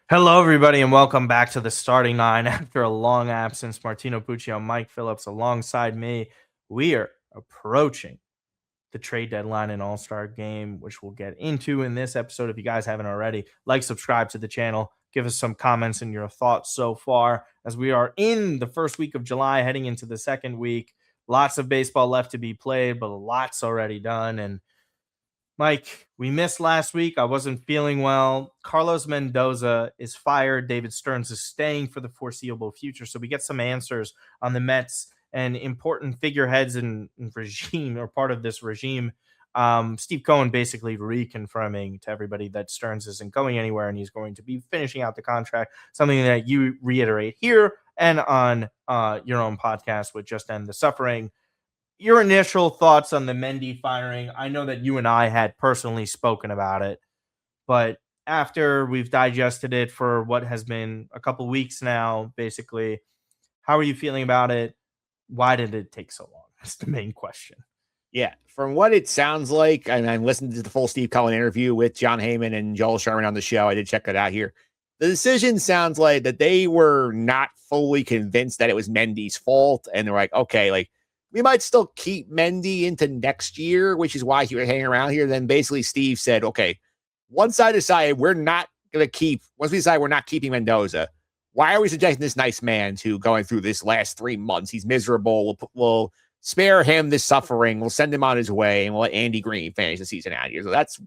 Hello, everybody, and welcome back to the starting nine. After a long absence, Martino Puccio, Mike Phillips alongside me. We are approaching the trade deadline and all-star game, which we'll get into in this episode. If you guys haven't already, like, subscribe to the channel, give us some comments and your thoughts so far as we are in the first week of July, heading into the second week. Lots of baseball left to be played, but lots already done. And Mike, we missed last week. I wasn't feeling well. Carlos Mendoza is fired. David Stearns is staying for the foreseeable future. So we get some answers on the Mets and important figureheads in regime or part of this regime. Steve Cohen basically reconfirming to everybody that Stearns isn't going anywhere and he's going to be finishing out the contract, something that you reiterate here and on your own podcast with Just End the Suffering. Your initial thoughts on the Mendy firing. I know that you and I had personally spoken about it, but after we've digested it for what has been a couple weeks now, basically, how are you feeling about it? Why did it take so long? That's the main question. Yeah, from what it sounds like, and I listened to the full Steve Cohen interview with John Heyman and Joel Sherman on the show. I did check it out here. The decision sounds like that they were not fully convinced that it was Mendy's fault, and they're like, okay, like, we might still keep Mendy into next year, which is why he was hanging around here. Then basically Steve said, okay, once we decide we're not keeping Mendoza, why are we subjecting this nice man to going through this last 3 months? He's miserable. We'll spare him this suffering. We'll send him on his way, and we'll let Andy Green finish the season out here. So that's,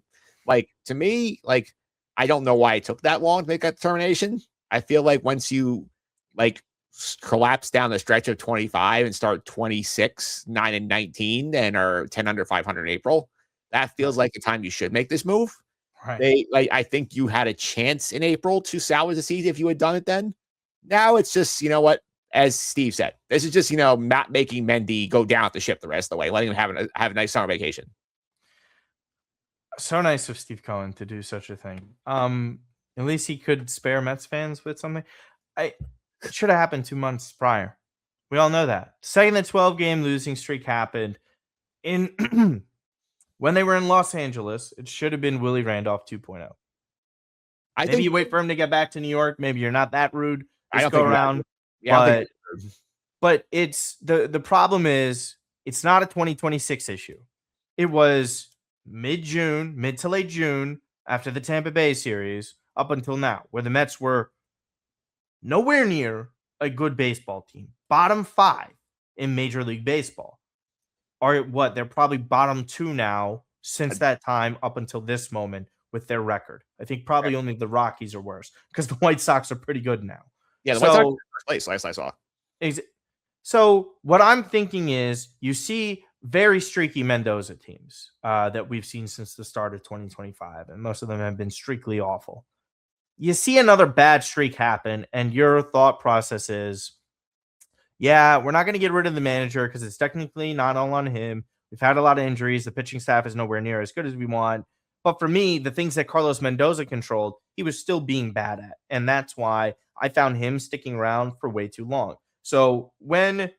like, to me, like, I don't know why it took that long to make that determination. I feel like once you, like, collapse down the stretch of 25 and start 26, 9 and 19, and are 10 under 500 in April, that feels like the time you should make this move. Right. I think you had a chance in April to salvage the season if you had done it then. Now it's just, you know what, as Steve said, this is just, not making Mendy go down the ship the rest of the way, letting him have a nice summer vacation. So nice of Steve Cohen to do such a thing. At least he could spare Mets fans with something. It should have happened 2 months prior. We all know that. Second, the 12-game losing streak happened in when they were in Los Angeles. It should have been Willie Randolph 2.0. Maybe you wait for him to get back to New York. Maybe you're not that rude this go around. Yeah, but it's the problem is it's not a 2026 issue. It was mid to late June after the Tampa Bay series up until now, where the Mets were nowhere near a good baseball team. Bottom 5 in Major League Baseball. They're probably bottom 2 now since that time up until this moment with their record. I think probably only the Rockies are worse because the White Sox are pretty good now. Yeah, the White Sox are first place last I saw. So what I'm thinking is you see very streaky Mendoza teams that we've seen since the start of 2025, and most of them have been streakily awful. You see another bad streak happen, and your thought process is, yeah, we're not going to get rid of the manager because it's technically not all on him. We've had a lot of injuries. The pitching staff is nowhere near as good as we want. But for me, the things that Carlos Mendoza controlled, he was still being bad at. And that's why I found him sticking around for way too long. So when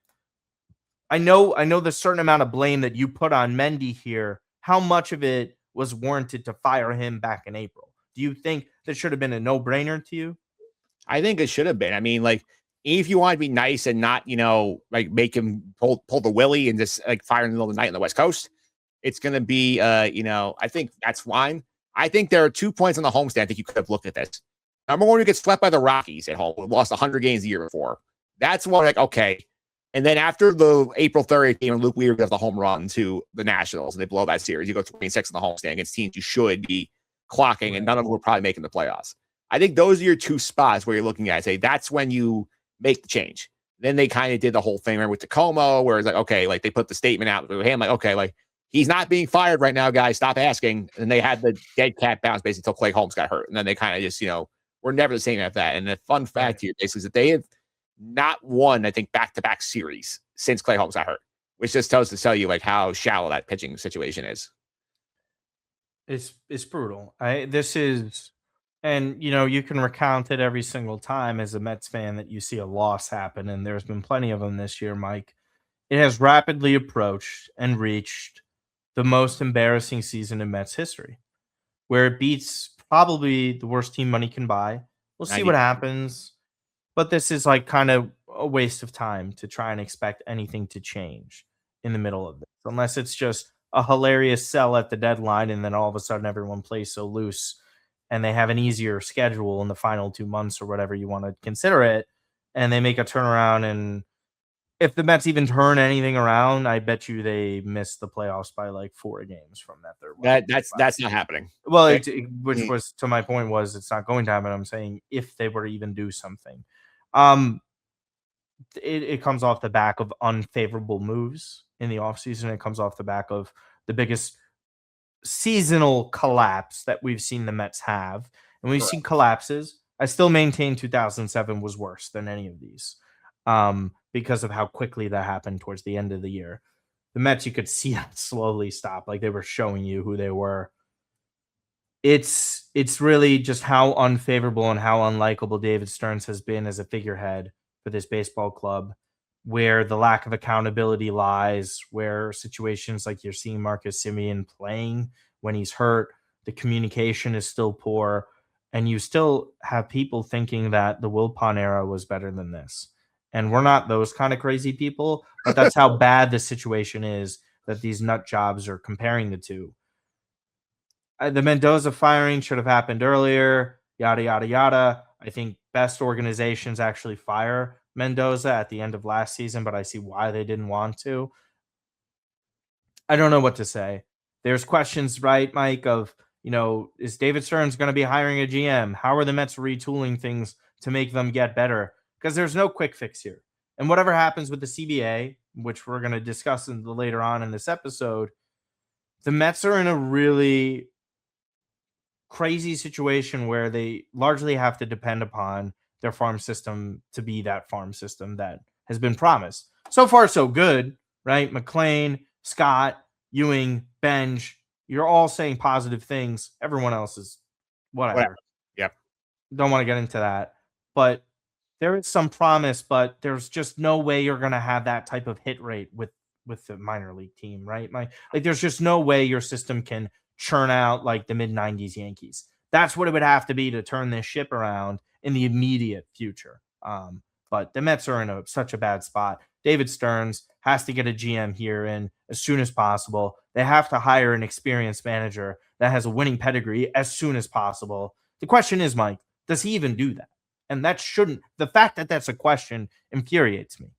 I know the certain amount of blame that you put on Mendy here, how much of it was warranted to fire him back in April? Do you think that should have been a no-brainer to you? I think it should have been. I mean, like, if you want to be nice and not, like make him pull the willy and just like fire in the middle of the night on the West Coast, it's going to be, I think that's fine. I think there are 2 points on the homestand. I think you could have looked at this. Number one, you get swept by the Rockies at home. We lost 100 games the year before. That's one, like, okay. And then after the April 30th game, Luke Weaver does the home run to the Nationals and they blow that series, you go 26 on the homestand against teams you should be clocking, and none of them were probably making the playoffs. I think those are your 2 spots where you're looking at, say, that's when you make the change. Then they kind of did the whole thing, remember, with Tacoma, where it's like, okay, like they put the statement out with him, like, okay, like he's not being fired right now, guys, stop asking. And they had the dead cat bounce basically until Clay Holmes got hurt. And then they kind of just, were never the same after that. And the fun fact here basically is that they have not won, I think, back-to-back series since Clay Holmes got hurt, which just tells you like how shallow that pitching situation is. It's brutal. And you can recount it every single time as a Mets fan that you see a loss happen, and there's been plenty of them this year, Mike. It has rapidly approached and reached the most embarrassing season in Mets history, where it beats probably the worst team money can buy, We'll see what happens. But this is like kind of a waste of time to try and expect anything to change in the middle of this, unless it's just a hilarious sell at the deadline and then all of a sudden everyone plays so loose and they have an easier schedule in the final 2 months or whatever you want to consider it. And they make a turnaround. And if the Mets even turn anything around, I bet you they miss the playoffs by like 4 games from that third one. That's not happening. Well, which was to my point was it's not going to happen. I'm saying if they were to even do something, um, it comes off the back of unfavorable moves in the offseason. It comes off the back of the biggest seasonal collapse that we've seen the Mets have. And we've seen collapses. I still maintain 2007 was worse than any of these because of how quickly that happened towards the end of the year. The Mets, you could see that slowly stop. Like they were showing you who they were. It's really just how unfavorable and how unlikable David Stearns has been as a figurehead for this baseball club, where the lack of accountability lies, where situations like you're seeing Marcus Semien playing when he's hurt, the communication is still poor, and you still have people thinking that the Wilpon era was better than this. And we're not those kind of crazy people, but that's how bad the situation is that these nut jobs are comparing the two. The Mendoza firing should have happened earlier, yada, yada, yada. I think best organizations actually fire Mendoza at the end of last season, but I see why they didn't want to. I don't know what to say. There's questions, right, Mike, of, is David Stearns going to be hiring a GM? How are the Mets retooling things to make them get better? Because there's no quick fix here. And whatever happens with the CBA, which we're going to discuss later on in this episode, the Mets are in a really crazy situation where they largely have to depend upon their farm system to be that farm system that has been promised. So far, so good, right? McLean, Scott, Ewing, Benj, you're all saying positive things. Everyone else is whatever. Yep. Don't want to get into that. But there is some promise, but there's just no way you're going to have that type of hit rate with the minor league team, right? Like there's just no way your system can churn out like the mid-90s Yankees. That's what it would have to be to turn this ship around in the immediate future. But the Mets are in such a bad spot. David Stearns has to get a GM here in as soon as possible. They have to hire an experienced manager that has a winning pedigree as soon as possible. The question is, Mike, does he even do that? And that shouldn't. The fact that that's a question infuriates me.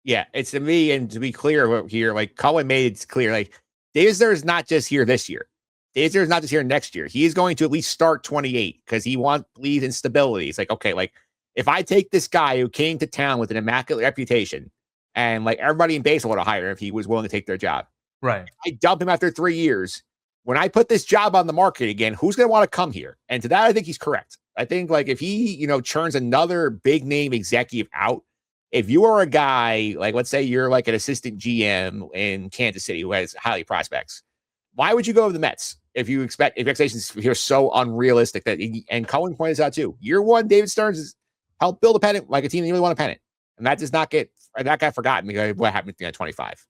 Yeah, it's to me, and to be clear here, like Cohen made it clear, like David Stearns is not just here this year. David Stearns is not just here next year. He is going to at least start 28 because he believes in stability. It's like, okay, like if I take this guy who came to town with an immaculate reputation and like everybody in baseball would hire him if he was willing to take their job. Right. I dump him after 3 years. When I put this job on the market again, who's going to want to come here? And to that, I think he's correct. I think like if he, churns another big name executive out, if you are a guy, like let's say you're like an assistant GM in Kansas City who has highly prospects, why would you go to the Mets if expectations here are so unrealistic and Cohen points out too, year one, David Stearns has helped build a pennant like a team that really want a pennant. And that does not that got forgotten because what happened at 25.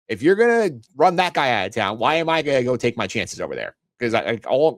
If you're going to run that guy out of town, why am I going to go take my chances over there? Because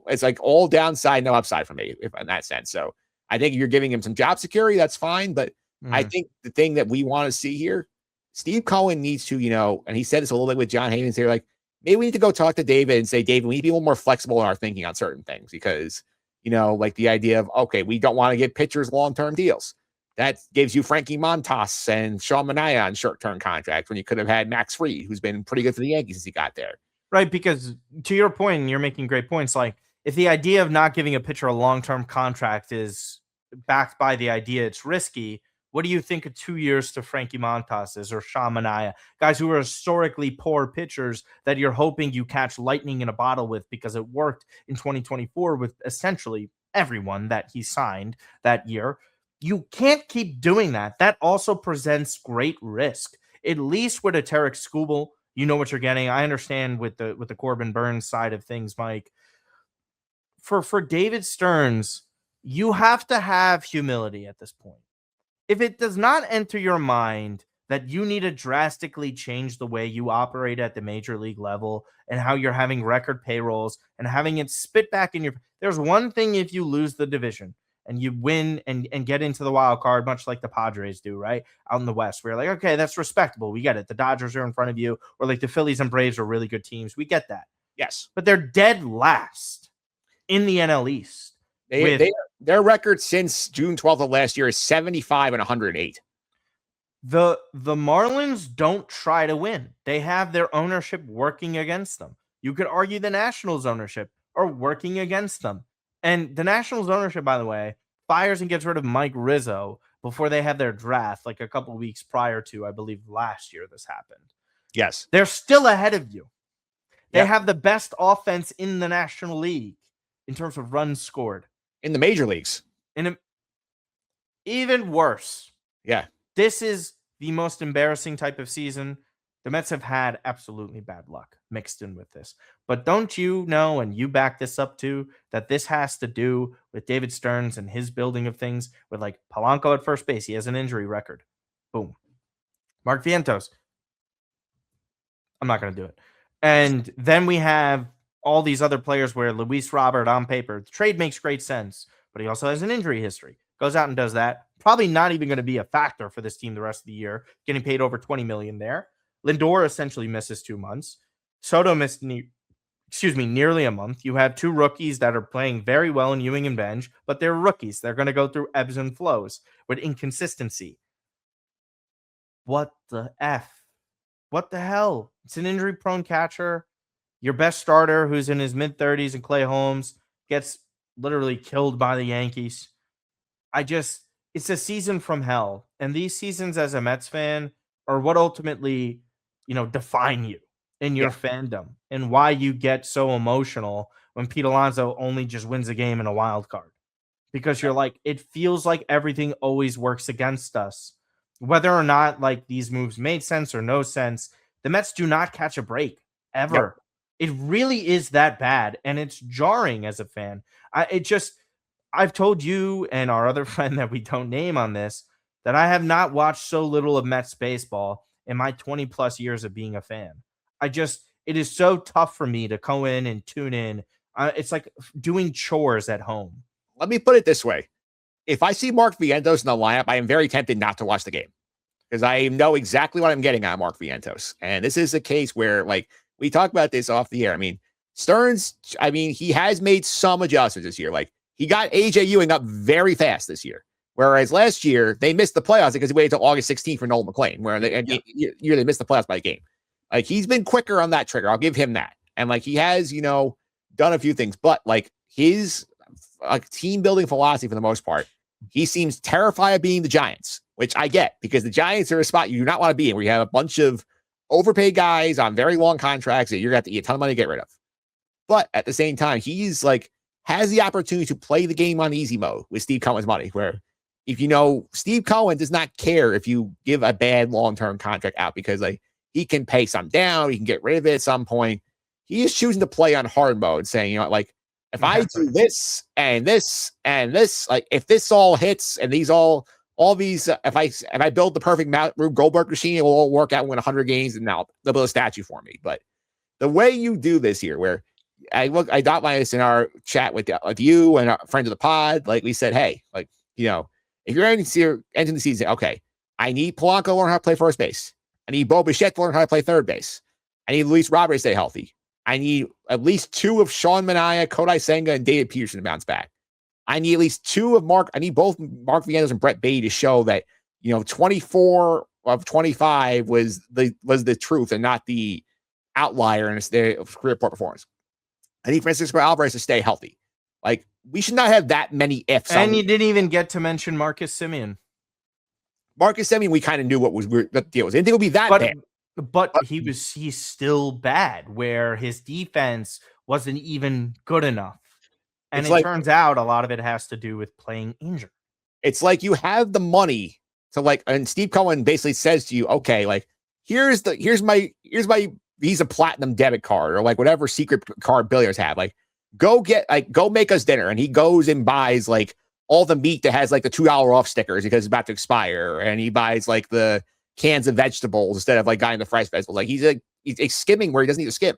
it's like all downside, no upside for me in that sense. So I think if you're giving him some job security, that's fine. But I think the thing that we want to see here, Steve Cohen needs to, and he said this a little bit with John Hayden here, like maybe we need to go talk to David and say, David, we need to be a little more flexible in our thinking on certain things because, like the idea of, okay, we don't want to give pitchers long-term deals. That gives you Frankie Montas and Sean Manaea on short-term contracts when you could have had Max Fried, who's been pretty good for the Yankees since he got there. Right, because to your point, and you're making great points, like if the idea of not giving a pitcher a long-term contract is backed by the idea it's risky, what do you think of 2 years to Frankie Montas is or Sean Manaea, guys who are historically poor pitchers that you're hoping you catch lightning in a bottle with because it worked in 2024 with essentially everyone that he signed that year? You can't keep doing that. That also presents great risk. At least with a Tarek Skubal, you know what you're getting. I understand with the Corbin Burns side of things, Mike. For David Stearns, you have to have humility at this point. If it does not enter your mind that you need to drastically change the way you operate at the major league level and how you're having record payrolls and having it spit back in your... There's one thing if you lose the division. and you win and get into the wild card, much like the Padres do, right? Out in the West, we're like, okay, that's respectable. We get it. The Dodgers are in front of you, or like the Phillies and Braves are really good teams. We get that. Yes. But they're dead last in the NL East. Their record since June 12th of last year is 75 and 108. The Marlins don't try to win. They have their ownership working against them. You could argue the Nationals ownership are working against them. And the Nationals ownership, by the way, fires and gets rid of Mike Rizzo before they had their draft, like a couple of weeks prior to, I believe, last year this happened. Yes. They're still ahead of you. They Yep. have the best offense in the National League in terms of runs scored. In the major leagues. Even worse. Yeah. This is the most embarrassing type of season. The Mets have had absolutely bad luck mixed in with this. But don't you know, and you back this up too, that this has to do with David Stearns and his building of things with like Polanco at first base. He has an injury record. Boom. Mark Vientos. I'm not going to do it. And then we have all these other players where Luis Robert on paper, the trade makes great sense, but he also has an injury history. Goes out and does that. Probably not even going to be a factor for this team the rest of the year, getting paid over $20 million there. Lindor essentially misses 2 months. Soto missed nearly a month. You have two rookies that are playing very well in Ewing and Benj, but they're rookies. They're going to go through ebbs and flows with inconsistency. What the F? What the hell? It's an injury-prone catcher. Your best starter, who's in his mid-30s, and Clay Holmes, gets literally killed by the Yankees. It's a season from hell. And these seasons as a Mets fan are what ultimately, define you in your fandom and why you get so emotional when Pete Alonso only just wins a game in a wild card. Because you're like, it feels like everything always works against us. Whether or not like these moves made sense or no sense, the Mets do not catch a break ever. Yep. It really is that bad. And it's jarring as a fan. I've told you and our other friend that we don't name on this that I have not watched so little of Mets baseball in my 20 plus years of being a fan. It is so tough for me to go in and tune in. It's like doing chores at home. Let me put it this way. If I see Mark Vientos in the lineup, I am very tempted not to watch the game because I know exactly what I'm getting out of Mark Vientos. And this is a case where, like, we talked about this off the air. I mean, Stearns, he has made some adjustments this year. Like, he got AJ Ewing up very fast this year. Whereas last year, they missed the playoffs because he waited until August 16th for Nolan McLean, where they missed the playoffs by a game. Like, he's been quicker on that trigger. I'll give him that. And, like, he has, done a few things. But, like, his team building philosophy for the most part, he seems terrified of being the Giants, which I get because the Giants are a spot you do not want to be in where you have a bunch of overpaid guys on very long contracts that you're going to have to eat a ton of money to get rid of. But at the same time, he's like, has the opportunity to play the game on easy mode with Steve Cohen's money, where if Steve Cohen does not care if you give a bad long-term contract out because like he can pay some down, he can get rid of it at some point. He is choosing to play on hard mode, saying, if I do this and this and this, like if this all hits and these all these, if I build the perfect Rube Goldberg machine, it will all work out and win 100 games and now they'll build a statue for me. But the way you do this here, where I got this in our chat with you and our friends of the pod, like we said, hey, like, if you're ending the season, okay, I need Polanco to learn how to play first base. I need Bo Bichette to learn how to play third base. I need Luis Robert to stay healthy. I need at least 2 of Sean Manaea, Kodai Senga, and David Peterson to bounce back. I need at least 2 of I need both Mark Vientos and Brett Beatty to show that, 24 of 25 was the truth and not the outlier in their career performance. I need Francisco Alvarez to stay healthy. Like, we should not have that many ifs. And you didn't even get to mention Marcus Semien. Marcus Semien, we kind of knew what the deal was. I didn't think it would be that bad. But he's still bad, where his defense wasn't even good enough. And turns out a lot of it has to do with playing injured. It's like you have the money to and Steve Cohen basically says to you, okay, like here's my Visa Platinum debit card or like whatever secret card billionaires have. Like, go make us dinner. And he goes and buys like all the meat that has like the $2 off stickers because it's about to expire. And he buys like the cans of vegetables instead of like guy in the fresh vegetables. Like he's skimming where he doesn't need to skim.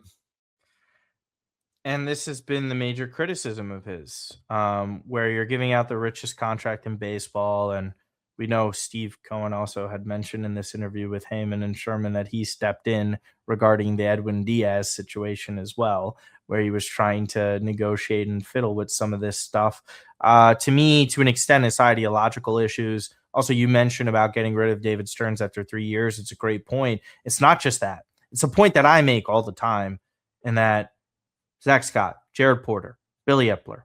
And this has been the major criticism of his, where you're giving out the richest contract in baseball. And we know Steve Cohen also had mentioned in this interview with Heyman and Sherman that he stepped in regarding the Edwin Diaz situation as well, where he was trying to negotiate and fiddle with some of this stuff. To me, to an extent, it's ideological issues. Also, you mentioned about getting rid of David Stearns after 3 years. It's a great point. It's not just that. It's a point that I make all the time, and that Zach Scott, Jared Porter, Billy Epler,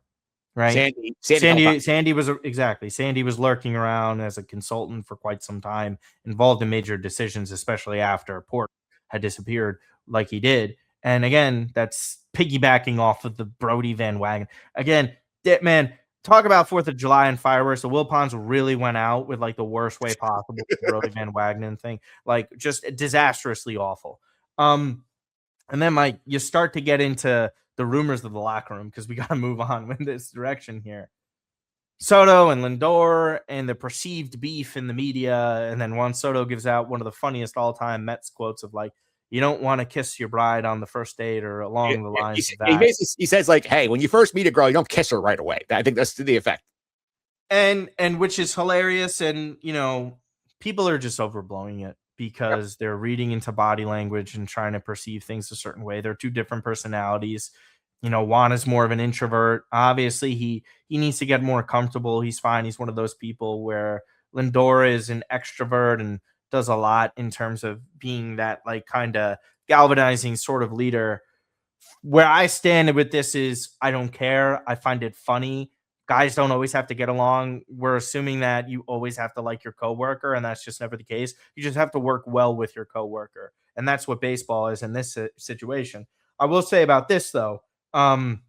right? Sandy was exactly. Sandy was lurking around as a consultant for quite some time, involved in major decisions, especially after Porter had disappeared like he did. And again, that's piggybacking off of the Brody Van Wagen. Again, man, talk about 4th of July and fireworks. The Wilpons really went out with like the worst way possible with the Brody Van Wagenen thing, like just disastrously awful. And then, Mike, you start to get into the rumors of the locker room because we got to move on in this direction here. Soto and Lindor and the perceived beef in the media. And then Juan Soto gives out one of the funniest all-time Mets quotes of like, you don't want to kiss your bride on the first date or along the lines of that. He says like, hey, when you first meet a girl, you don't kiss her right away. I think that's to the effect. And which is hilarious. And, you know, people are just overblowing it because they're reading into body language and trying to perceive things a certain way. They're two different personalities. You know, Juan is more of an introvert. Obviously, he needs to get more comfortable. He's fine. He's one of those people where Lindor is an extrovert and does a lot in terms of being that like kind of galvanizing sort of leader. Where I stand with this is I don't care. I find it funny. Guys don't always have to get along. We're assuming that you always have to like your coworker, and that's just never the case. You just have to work well with your coworker, and that's what baseball is in this situation. I will say about this though, and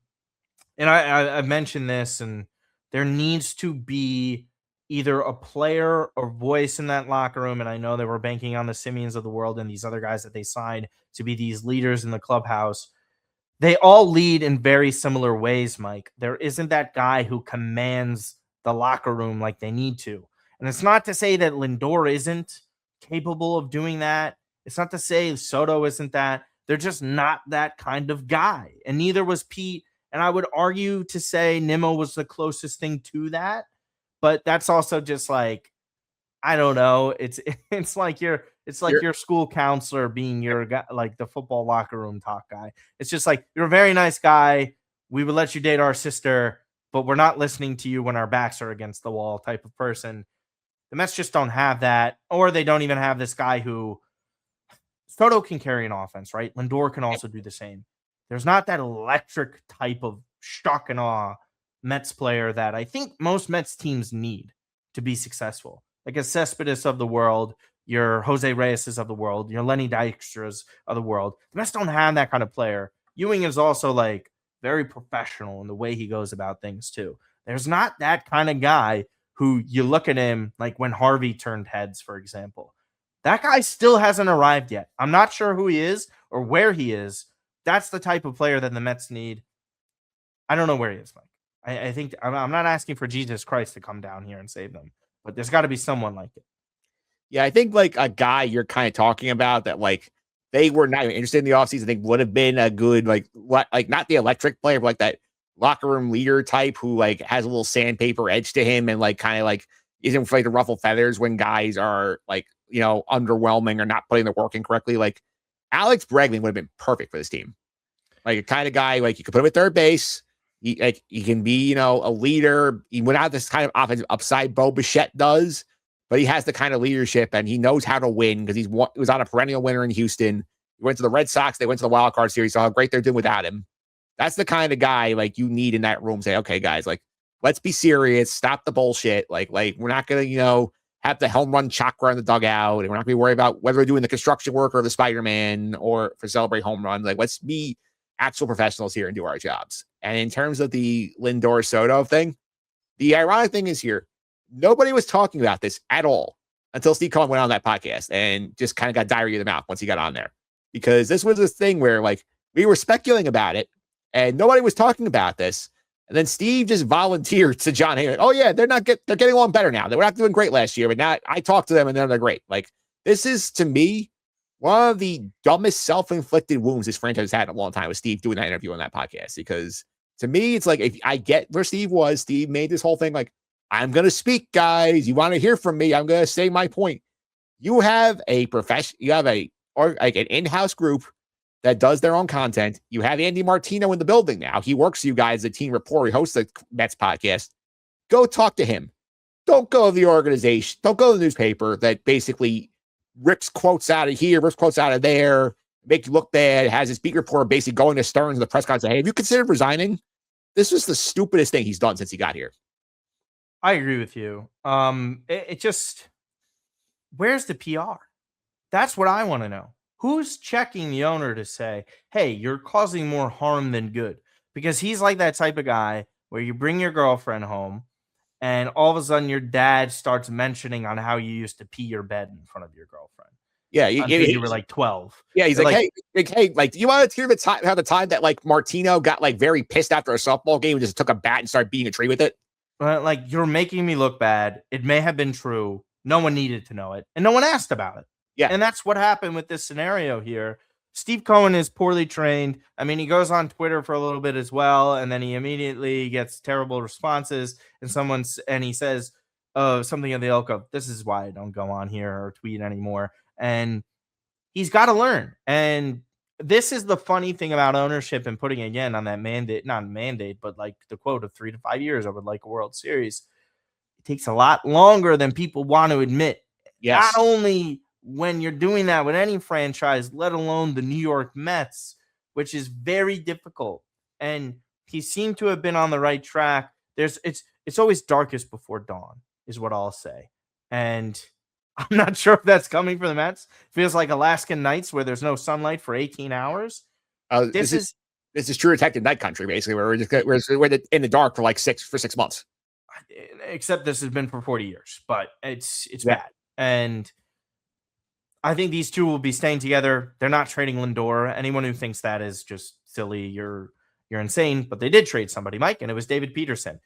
I mentioned this, and there needs to be either a player or voice in that locker room. And I know they were banking on the Simeons of the world and these other guys that they signed to be these leaders in the clubhouse. They all lead in very similar ways, Mike. There isn't that guy who commands the locker room like they need to. And it's not to say that Lindor isn't capable of doing that. It's not to say Soto isn't that. They're just not that kind of guy. And neither was Pete. And I would argue to say Nimmo was the closest thing to that. But that's also just like, I don't know. It's like your school counselor being your guy, like the football locker room talk guy. It's just like, you're a very nice guy. We would let you date our sister, but we're not listening to you when our backs are against the wall type of person. The Mets just don't have that, or they don't even have this guy who Soto can carry an offense, right? Lindor can also do the same. There's not that electric type of shock and awe Mets player that I think most Mets teams need to be successful. Like a Cespedes of the world, your Jose Reyes of the world, your Lenny Dykstra's of the world. The Mets don't have that kind of player. Ewing is also like very professional in the way he goes about things too. There's not that kind of guy who you look at him like when Harvey turned heads, for example. That guy still hasn't arrived yet. I'm not sure who he is or where he is. That's the type of player that the Mets need. I don't know where he is, Mike. I think I'm not asking for Jesus Christ to come down here and save them, but there's got to be someone like it. Yeah, I think like a guy you're kind of talking about that like they were not even interested in the offseason. I think would have been a good like not the electric player, but like that locker room leader type who like has a little sandpaper edge to him and like kind of like isn't afraid to ruffle feathers when guys are like, you know, underwhelming or not putting the work in correctly. Like Alex Bregman would have been perfect for this team. Like a kind of guy like you could put him at third base. He can be, you know, a leader. He went out this kind of offensive upside Bo Bichette does, but he has the kind of leadership and he knows how to win because he was on a perennial winner in Houston. He went to the Red Sox. They went to the wild card series. Saw how great they're doing without him. That's the kind of guy like you need in that room. Say, okay, guys, like let's be serious. Stop the bullshit. Like we're not gonna, you know, have the home run chakra in the dugout, and we're not gonna be worried about whether we're doing the construction work or the Spider-Man or for celebrate home runs. Like let's be actual professionals here and do our jobs. And in terms of the Lindor Soto thing, the ironic thing is here, nobody was talking about this at all until Steve Cohen went on that podcast and just kind of got diarrhea of the mouth once he got on there. Because this was this thing where like we were speculating about it and nobody was talking about this. And then Steve just volunteered to John Heyman. Oh yeah, they're getting along better now. They were not doing great last year, but now I talked to them and they're great. Like this is to me one of the dumbest self-inflicted wounds this franchise had in a long time was Steve doing that interview on that podcast. Because to me, it's like, if I get where Steve was, Steve made this whole thing like, I'm going to speak, guys. You want to hear from me? I'm going to say my point. You have a profession, you have or like an in-house group that does their own content. You have Andy Martino in the building now. He works for you guys, the team reporter. He hosts the Mets podcast. Go talk to him. Don't go to the organization. Don't go to the newspaper that basically rips quotes out of here, rips quotes out of there, make you look bad, has his beat reporter basically going to Stearns in the press conference and say, hey, have you considered resigning? This was the stupidest thing he's done since he got here. I agree with you. It just, where's the PR? That's what I want to know. Who's checking the owner to say, hey, you're causing more harm than good? Because he's like that type of guy where you bring your girlfriend home and all of a sudden your dad starts mentioning on how you used to pee your bed in front of your girlfriend. Yeah, you were like 12. Yeah, he's like, hey, like, do you want to hear how the time that like Martino got like very pissed after a softball game and just took a bat and started beating a tree with it? Like, you're making me look bad. It may have been true. No one needed to know it, and no one asked about it. Yeah, and that's what happened with this scenario here. Steve Cohen is poorly trained. I mean, he goes on Twitter for a little bit as well, and then he immediately gets terrible responses. And he says something of the ilk of, "This is why I don't go on here or tweet anymore." And he's got to learn. And this is the funny thing about ownership and putting again on that not mandate, but like the quote of 3 to 5 years, I would like a World Series. It takes a lot longer than people want to admit. Yes. Not only when you're doing that with any franchise, let alone the New York Mets, which is very difficult. And he seemed to have been on the right track. It's always darkest before dawn, is what I'll say. And I'm not sure if that's coming for the Mets. Feels like Alaskan nights where there's no sunlight for 18 hours. This is true detective night country, basically, where we're in the dark for 6 months. Except this has been for 40 years, but it's bad. And I think these two will be staying together. They're not trading Lindor. Anyone who thinks that is just silly. You're insane. But they did trade somebody, Mike, and it was David Peterson.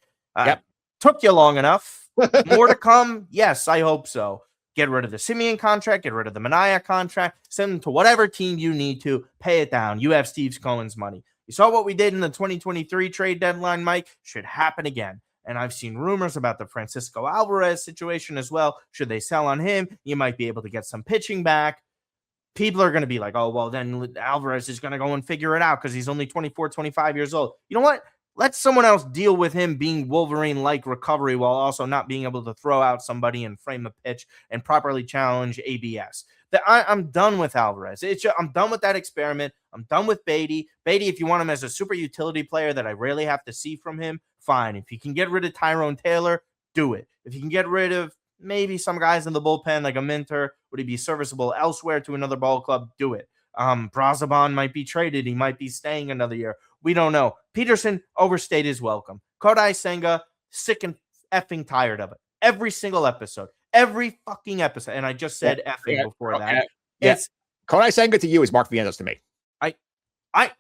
Took you long enough. More to come? Yes, I hope so. Get rid of the Simeon contract. Get rid of the Manaea contract. Send them to whatever team you need to. Pay it down. You have Steve Cohen's money. You saw what we did in the 2023 trade deadline, Mike. Should happen again. And I've seen rumors about the Francisco Alvarez situation as well. Should they sell on him, you might be able to get some pitching back. People are going to be like, oh, well, then Alvarez is going to go and figure it out because he's only 24, 25 years old. You know what? Let someone else deal with him being Wolverine-like recovery while also not being able to throw out somebody and frame a pitch and properly challenge ABS. I'm done with Alvarez. I'm done with that experiment. I'm done with Beatty. Beatty, if you want him as a super utility player that I rarely have to see from him, fine. If you can get rid of Tyrone Taylor, do it. If you can get rid of maybe some guys in the bullpen like a Minter, would he be serviceable elsewhere to another ball club? Do it. Brazoban might be traded. He might be staying another year. We don't know. Peterson overstayed his welcome. Kodai Senga, sick and effing tired of it. Every single episode. Every fucking episode. And I just said effing before that. Yes. Kodai Senga to you is Mark Vientos to me.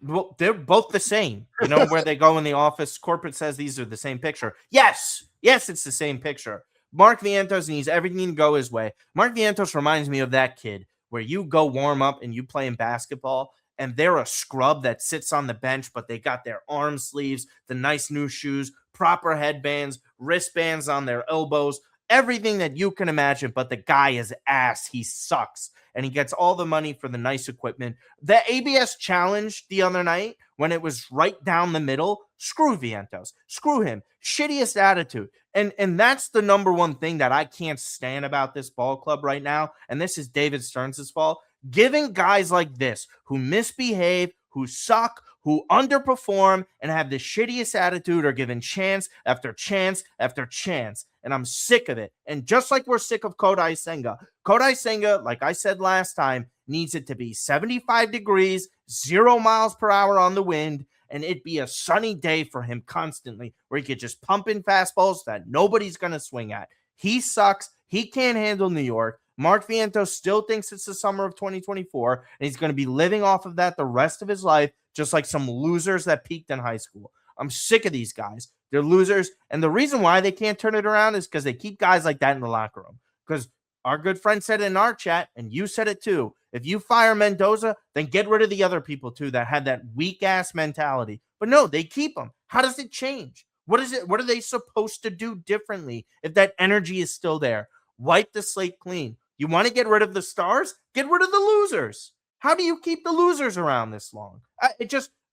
Well, they're both the same. You know, where they go in the office, corporate says these are the same picture. Yes, it's the same picture. Mark Vientos needs everything to go his way. Mark Vientos reminds me of that kid where you go warm up and you play in basketball and they're a scrub that sits on the bench, but they got their arm sleeves, the nice new shoes, proper headbands, wristbands on their elbows, everything that you can imagine, but the guy is ass. He sucks. And he gets all the money for the nice equipment. The ABS challenge the other night, when it was right down the middle, screw Vientos. Screw him. Shittiest attitude. And that's the number one thing that I can't stand about this ball club right now. And this is David Stearns' fault. Giving guys like this who misbehave, who suck, who underperform, and have the shittiest attitude are given chance after chance after chance. And I'm sick of it. And just like we're sick of Kodai Senga, like I said last time, needs it to be 75 degrees, 0 miles per hour on the wind, and it be a sunny day for him constantly where he could just pump in fastballs that nobody's going to swing at. He sucks. He can't handle New York. Mark Vientos still thinks it's the summer of 2024, and he's going to be living off of that the rest of his life, just like some losers that peaked in high school. I'm sick of these guys. They're losers. And the reason why they can't turn it around is because they keep guys like that in the locker room. Because our good friend said it in our chat, and you said it too. If you fire Mendoza, then get rid of the other people too that had that weak ass mentality. But no, they keep them. How does it change? What is it? What are they supposed to do differently if that energy is still there? Wipe the slate clean. You want to get rid of the stars? Get rid of the losers. How do you keep the losers around this long?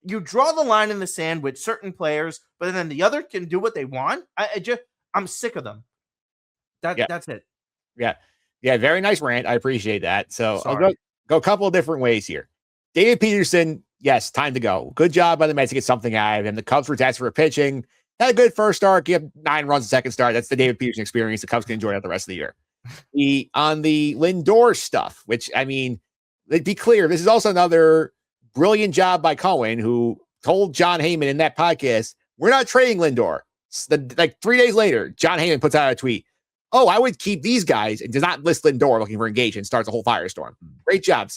You draw the line in the sand with certain players, but then the other can do what they want. I'm sick of them. That's it. Yeah. Very nice rant. I appreciate that. So Sorry. I'll go a couple of different ways here. David Peterson, yes, time to go. Good job by the Mets to get something out of him. The Cubs were desperate for pitching. Had a good first start, give 9 runs a second start. That's the David Peterson experience. The Cubs can enjoy that the rest of the year. On the Lindor stuff, which, I mean, let's be clear, this is also another brilliant job by Cohen, who told John Heyman in that podcast, we're not trading Lindor. Like 3 days later, John Heyman puts out a tweet, oh, I would keep these guys, and does not list Lindor looking for engagement, starts a whole firestorm. Great job,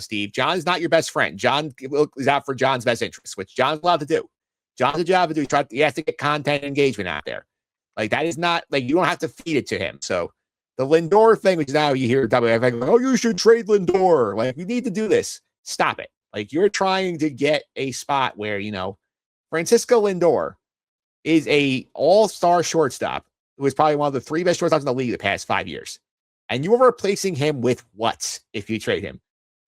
Steve. John is not your best friend. John is out for John's best interest, which John's allowed to do. John's job to do. He has to get content engagement out there. Like, that is not, like, you don't have to feed it to him. So the Lindor thing, which now you hear WF, like, oh, you should trade Lindor. Like, we need to do this. Stop it. Like, you're trying to get a spot where, Francisco Lindor is a all-star shortstop who is probably one of the 3 best shortstops in the league the past 5 years. And you are replacing him with what if you trade him?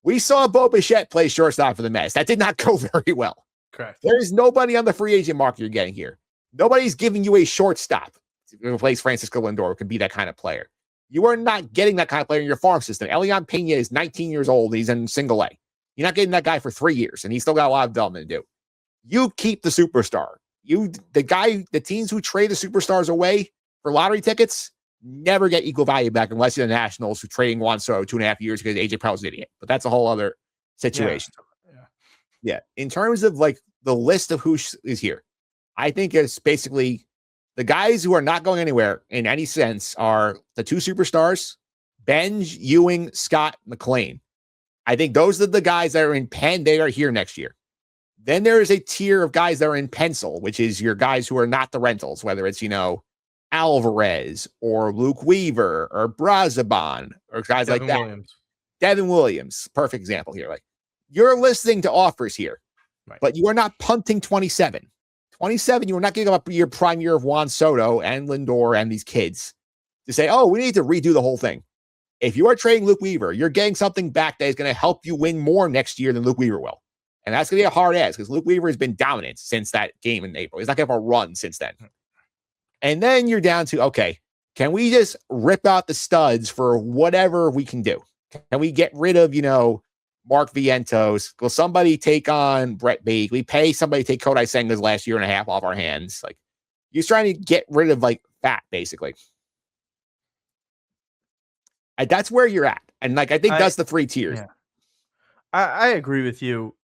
We saw Bo Bichette play shortstop for the Mets. That did not go very well. Correct. There is nobody on the free agent market you're getting here. Nobody's giving you a shortstop to replace Francisco Lindor who can be that kind of player. You are not getting that kind of player in your farm system. Elian Pena is 19 years old. He's in single A. You're not getting that guy for 3 years, and he's still got a lot of development to do. You keep the superstar. The teams who trade the superstars away for lottery tickets never get equal value back unless you're the Nationals who trading Juan Soto 2.5 years because AJ Prella's an idiot. But that's a whole other situation. Yeah. In terms of like the list of who is here, I think it's basically the guys who are not going anywhere in any sense are the 2 superstars, Benj, Ewing, Scott, McLean. I think those are the guys that are in pen. They are here next year. Then there is a tier of guys that are in pencil, which is your guys who are not the rentals, whether it's, Alvarez or Luke Weaver or Brazaban or guys like that. Devin Williams, perfect example here. Like, you're listening to offers here, right, but you are not punting 27. 27, you are not giving up your prime year of Juan Soto and Lindor and these kids to say, oh, we need to redo the whole thing. If you are trading Luke Weaver, you're getting something back that is going to help you win more next year than Luke Weaver will. And that's going to be a hard ask because Luke Weaver has been dominant since that game in April. He's not going to have a run since then. And then you're down to, okay, can we just rip out the studs for whatever we can do? Can we get rid of, Mark Vientos? Will somebody take on Brett Baig? We pay somebody to take Kodai Senga's last year and a half off our hands. Like, you're trying to get rid of like fat, basically. And that's where you're at. And like, I think that's the 3 tiers. Yeah. I agree with you.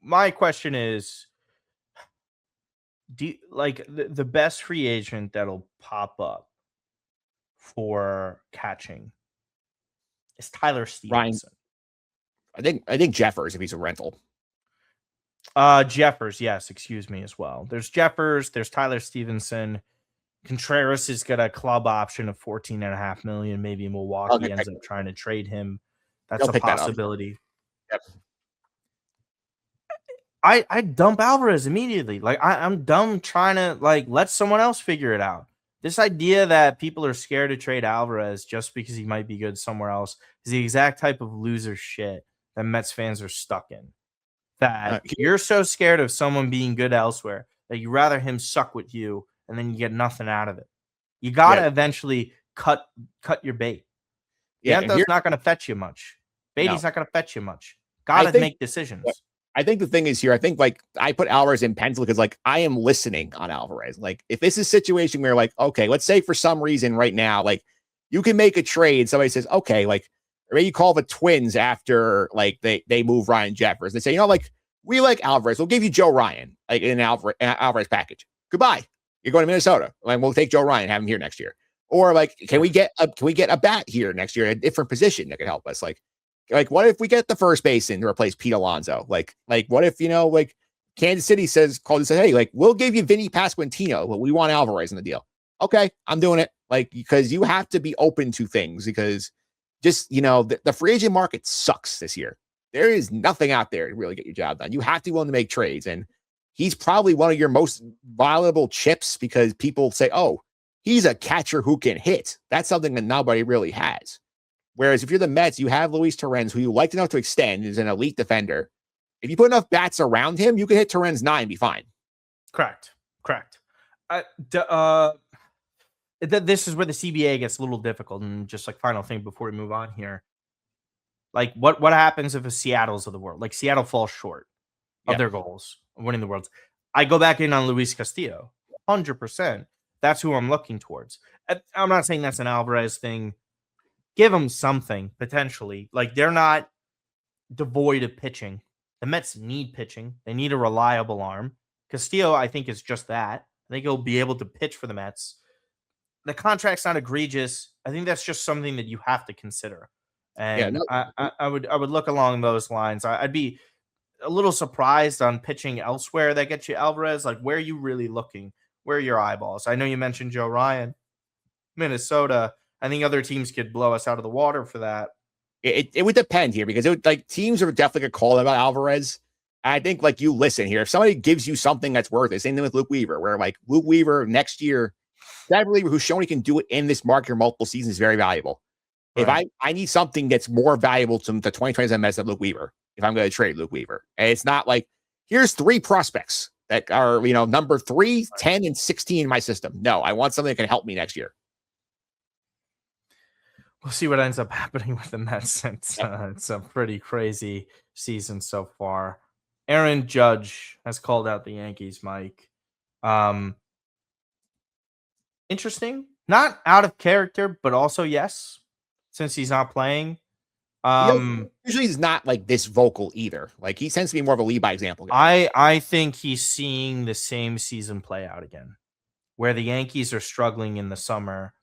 My question is, do you, like the best free agent that'll pop up for catching is Tyler Stevenson. Ryan, I think Jeffers, if he's a rental. Jeffers, yes, excuse me, as well. There's Jeffers, there's Tyler Stevenson. Contreras has got a club option of $14.5 million. Maybe Milwaukee ends up trying to trade him. That's a possibility. Yep. I dump Alvarez immediately. Like, I'm done trying to let someone else figure it out. This idea that people are scared to trade Alvarez just because he might be good somewhere else is the exact type of loser shit that Mets fans are stuck in. That you're so scared of someone being good elsewhere that you rather him suck with you and then you get nothing out of it. You got to eventually cut your bait. Vientos not going to fetch you much. Beatty's not going to fetch you much. Got to make decisions. I think the thing is here, I think I put Alvarez in pencil because I am listening on Alvarez. Like, if this is a situation where okay, let's say for some reason right now, you can make a trade. Somebody says, okay, or maybe you call the Twins after they move Ryan Jeffers. They say, we like Alvarez. We'll give you Joe Ryan in an Alvarez package. Goodbye. You're going to Minnesota. We'll take Joe Ryan, have him here next year. Or can we get a bat here next year, a different position that could help us? What if we get the first baseman to replace Pete Alonso? What if, Kansas City called and said, hey, we'll give you Vinny Pasquantino, but we want Alvarez in the deal. Okay, I'm doing it. Because you have to be open to things because just, the free agent market sucks this year. There is nothing out there to really get your job done. You have to be willing to make trades. And he's probably one of your most valuable chips because people say, oh, he's a catcher who can hit. That's something that nobody really has. Whereas if you're the Mets, you have Luis Torrens, who you liked enough to extend, is an elite defender. If you put enough bats around him, you can hit Torrens 9 and be fine. Correct. This is where the CBA gets a little difficult. And just like final thing before we move on here, like what happens if a Seattle's of the world, like Seattle falls short of their goals of winning the Worlds? I go back in on Luis Castillo, 100%. That's who I'm looking towards. I'm not saying that's an Alvarez thing. Give them something potentially. Like they're not devoid of pitching. The Mets need pitching. They need a reliable arm. Castillo, I think, is just that. I think he'll be able to pitch for the Mets. The contract's not egregious. I think that's just something that you have to consider. And I would look along those lines. I'd be a little surprised on pitching elsewhere that gets you Alvarez. Like, where are you really looking? Where are your eyeballs? I know you mentioned Joe Ryan, Minnesota. I think other teams could blow us out of the water for that. It would depend here because teams are definitely going to call about Alvarez. I think you listen here. If somebody gives you something that's worth it, same thing with Luke Weaver, where Luke Weaver next year, that reliever who's shown he can do it in this market for multiple seasons is very valuable. Right. If I need something that's more valuable to the 2020 Mets than Luke Weaver, if I'm going to trade Luke Weaver, and it's not here's 3 prospects that are number 3, 10, and 16 in my system. No, I want something that can help me next year. We'll see what ends up happening with the Mets. It's a pretty crazy season so far. Aaron Judge has called out the Yankees, Mike. Interesting. Not out of character, but also yes, since he's not playing. Usually he's not this vocal either. He tends to be more of a lead by example guy. I think he's seeing the same season play out again, where the Yankees are struggling in the summer.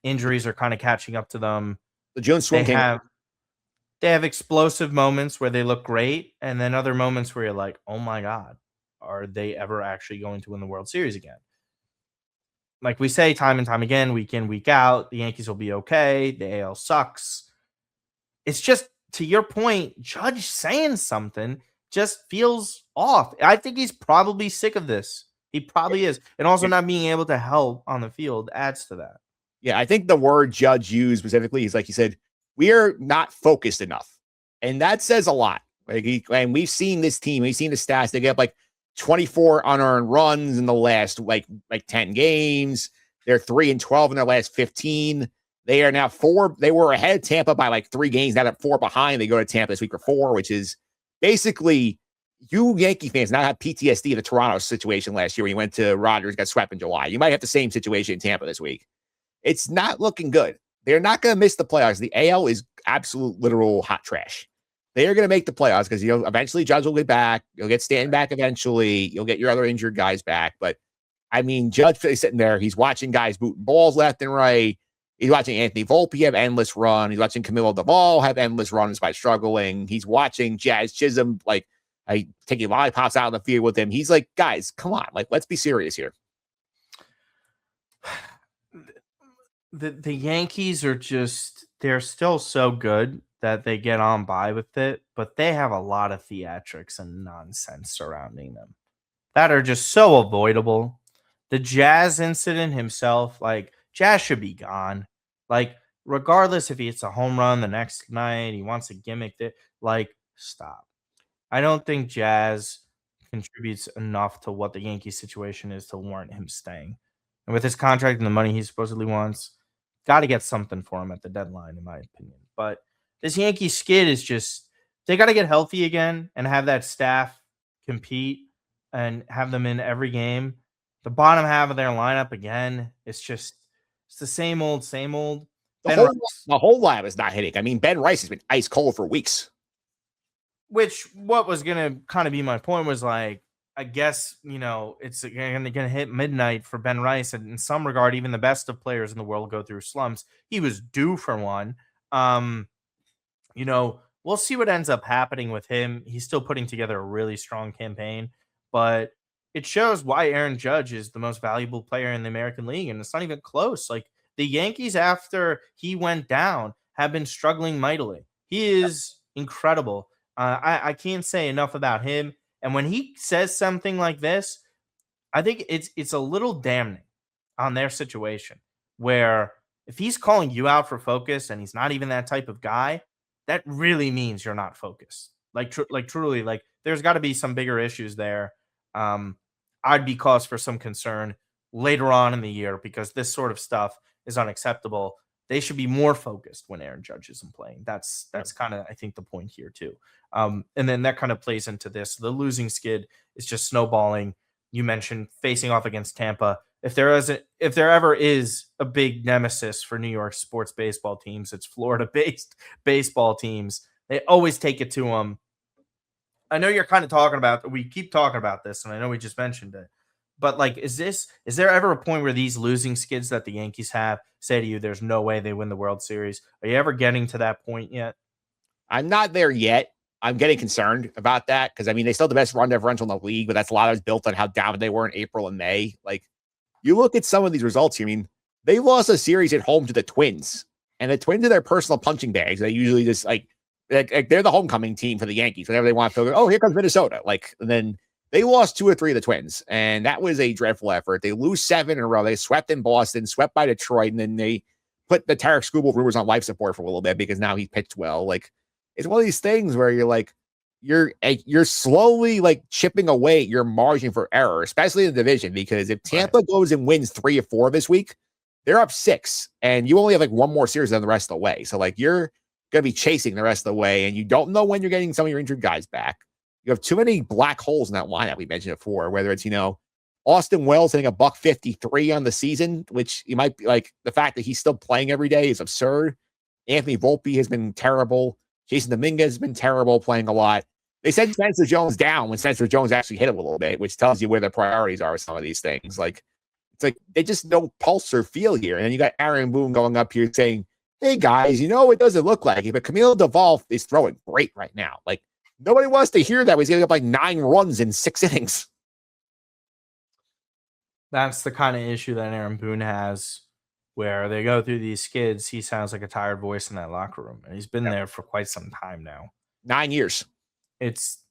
Injuries are kind of catching up to them. The June swing they have explosive moments where they look great, and then other moments where you're like, oh my God, are they ever actually going to win the World Series again? Like we say time and time again, week in, week out, the Yankees will be okay. The AL sucks. It's just, to your point, Judge saying something just feels off. I think he's probably sick of this. He probably is. And also not being able to help on the field adds to that. Yeah, I think the word Judge used specifically is he said, we're not focused enough. And that says a lot. And we've seen this team, we've seen the stats. They get 24 unearned runs in the last 10 games. They're 3-12 in their last 15. They are now 4. They were ahead of Tampa by 3 games. Now they're 4 behind. They go to Tampa this week for 4, which is basically you Yankee fans now have PTSD of the Toronto situation last year when you went to Rogers, got swept in July. You might have the same situation in Tampa this week. It's not looking good. They're not going to miss the playoffs. The AL is absolute literal hot trash. They are going to make the playoffs because eventually Judge will get back. You'll get Stanton back eventually. You'll get your other injured guys back. But I mean, Judge is sitting there. He's watching guys booting balls left and right. He's watching Anthony Volpe have endless run. He's watching Camilo Duvall have endless runs by struggling. He's watching Jazz Chisholm taking lollipops out on the field with him. He's like, guys, come on, let's be serious here. The Yankees are they're still so good that they get on by with it, but they have a lot of theatrics and nonsense surrounding them that are just so avoidable. The Jazz incident himself, Jazz should be gone. Regardless if he hits a home run the next night, he wants to gimmick it, stop. I don't think Jazz contributes enough to what the Yankees situation is to warrant him staying. And with his contract and the money he supposedly wants, got to get something for him at the deadline, in my opinion. But this Yankee skid is just, they got to get healthy again and have that staff compete and have them in every game. The bottom half of their lineup, again, it's the same old, same old. The whole lineup is not hitting. I mean, Ben Rice has been ice cold for weeks. Which, what was going to kind of be my point was I guess, it's going to hit midnight for Ben Rice. And in some regard, even the best of players in the world go through slumps. He was due for one. We'll see what ends up happening with him. He's still putting together a really strong campaign, but it shows why Aaron Judge is the most valuable player in the American League. And it's not even close. The Yankees, after he went down, have been struggling mightily. He is incredible. I can't say enough about him. And when he says something like this, I think it's a little damning on their situation where if he's calling you out for focus and he's not even that type of guy, that really means you're not focused. Like truly, like there's got to be some bigger issues there. Um, I'd be cause for some concern later on in the year because this sort of stuff is unacceptable. They should be more focused when Aaron Judge isn't playing. That's kind of I think the point here too. And then that kind of plays into this. The losing skid is just snowballing. You mentioned facing off against Tampa. If there ever is a big nemesis for New York sports baseball teams, it's Florida-based baseball teams. They always take it to them. I know you're kind of talking about. We keep talking about this, and I know we just mentioned it. But like, is there ever a point where these losing skids that the Yankees have say to you, "There's no way they win the World Series"? Are you ever getting to that point yet? I'm not there yet. I'm getting concerned about that because I mean they still have the best run differential in the league, but that's a lot of it's built on how dominant they were in April and May. Like you look at some of these results here. I mean, they lost a series at home to the Twins, and the Twins are their personal punching bags. They usually just like they're the homecoming team for the Yankees. Whenever they want to, oh, here comes Minnesota. Like and then they lost 2 or 3 of the Twins, and that was a dreadful effort. They lose 7 in a row. They swept in Boston, swept by Detroit, and then they put the Tarek Skubal rumors on life support for a little bit because now he pitched well. Like it's one of these things where you're like, you're slowly like chipping away at your margin for error, especially in the division, because if Tampa goes and wins 3 or 4 this week, they're up 6 and you only have like one more series than the rest of the way. So like you're going to be chasing the rest of the way and you don't know when you're getting some of your injured guys back. You have too many black holes in that lineup. We mentioned it before, whether it's, Austin Wells hitting $153 on the season, which you might be like the fact that he's still playing every day is absurd. Anthony Volpe has been terrible. Jason Dominguez has been terrible, playing a lot. They sent Spencer Jones down when Spencer Jones actually hit him a little bit, which tells you where their priorities are with some of these things. Like, it's like they just don't pulse or feel here. And then you got Aaron Boone going up here saying, hey, guys, it doesn't look like it, but Camilo Duvall is throwing great right now. Like, nobody wants to hear that. He's getting up like 9 runs in 6 innings. That's the kind of issue that Aaron Boone has where they go through these skids. He sounds like a tired voice in that locker room, and he's been there for quite some time now. 9 years. It's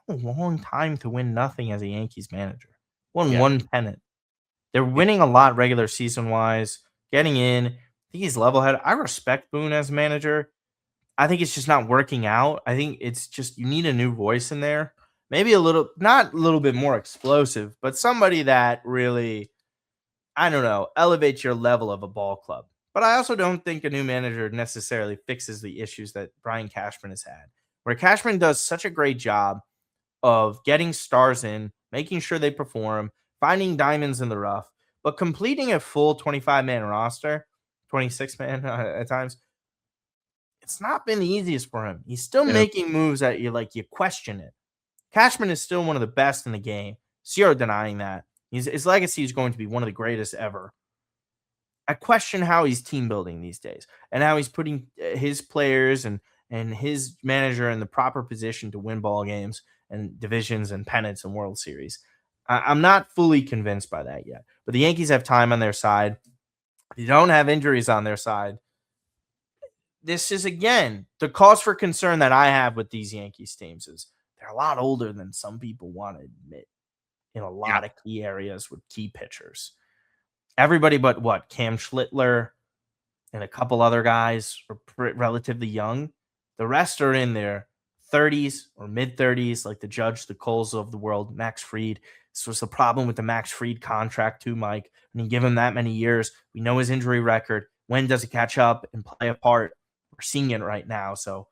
a long time to win nothing as a Yankees manager. Won one pennant. They're winning a lot regular season wise, getting in. I think he's level-headed. I respect Boone as a manager. I think it's just not working out. I think it's just you need a new voice in there. Maybe not a little bit more explosive, but somebody that really, I don't know, elevates your level of a ball club. But I also don't think a new manager necessarily fixes the issues that Brian Cashman has had, where Cashman does such a great job of getting stars in, making sure they perform, finding diamonds in the rough, but completing a full 25-man roster, 26-man at times, it's not been the easiest for him. He's still making moves that you question it. Cashman is still one of the best in the game. Zero denying that. His legacy is going to be one of the greatest ever. I question how he's team building these days and how he's putting his players and his manager in the proper position to win ball games and divisions and pennants and World Series. I'm not fully convinced by that yet. But the Yankees have time on their side. They don't have injuries on their side. This is, again, the cause for concern that I have with these Yankees teams is they're a lot older than some people want to admit in a lot of key areas with key pitchers. Everybody but Cam Schlittler and a couple other guys are relatively young. The rest are in their 30s or mid-30s, like the Judge, the Coles of the world, Max Fried. This was the problem with the Max Fried contract too, Mike. When you give him that many years, we know his injury record. When does it catch up and play a part? We're seeing it right now. So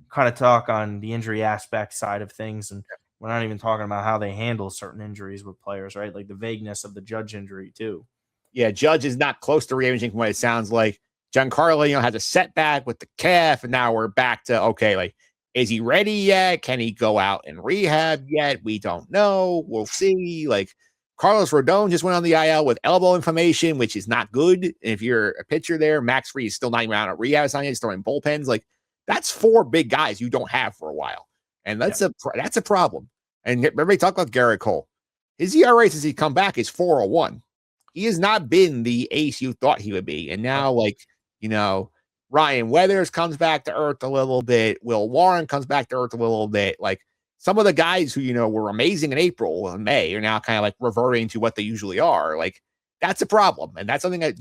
kind of talk on the injury aspect side of things. And we're not even talking about how they handle certain injuries with players, right? Like the vagueness of the Judge injury too. Yeah, Judge is not close to reimaging from what it sounds like. Giancarlo, has a setback with the calf, and now we're back to, okay, like, is he ready yet? Can he go out and rehab yet? We don't know. We'll see. Like, Carlos Rodon just went on the IL with elbow inflammation, which is not good. If you're a pitcher there, Max Fried is still not even out at rehab. He's throwing bullpens. Like, that's 4 big guys you don't have for a while. And that's a problem. And everybody talk about Garrett Cole. His ERA since he come back is 4.01. He has not been the ace you thought he would be. And now, Ryan Weathers comes back to earth a little bit. Will Warren comes back to earth a little bit. Like some of the guys who, were amazing in April and May are now kind of like reverting to what they usually are. Like that's a problem. And that's something that,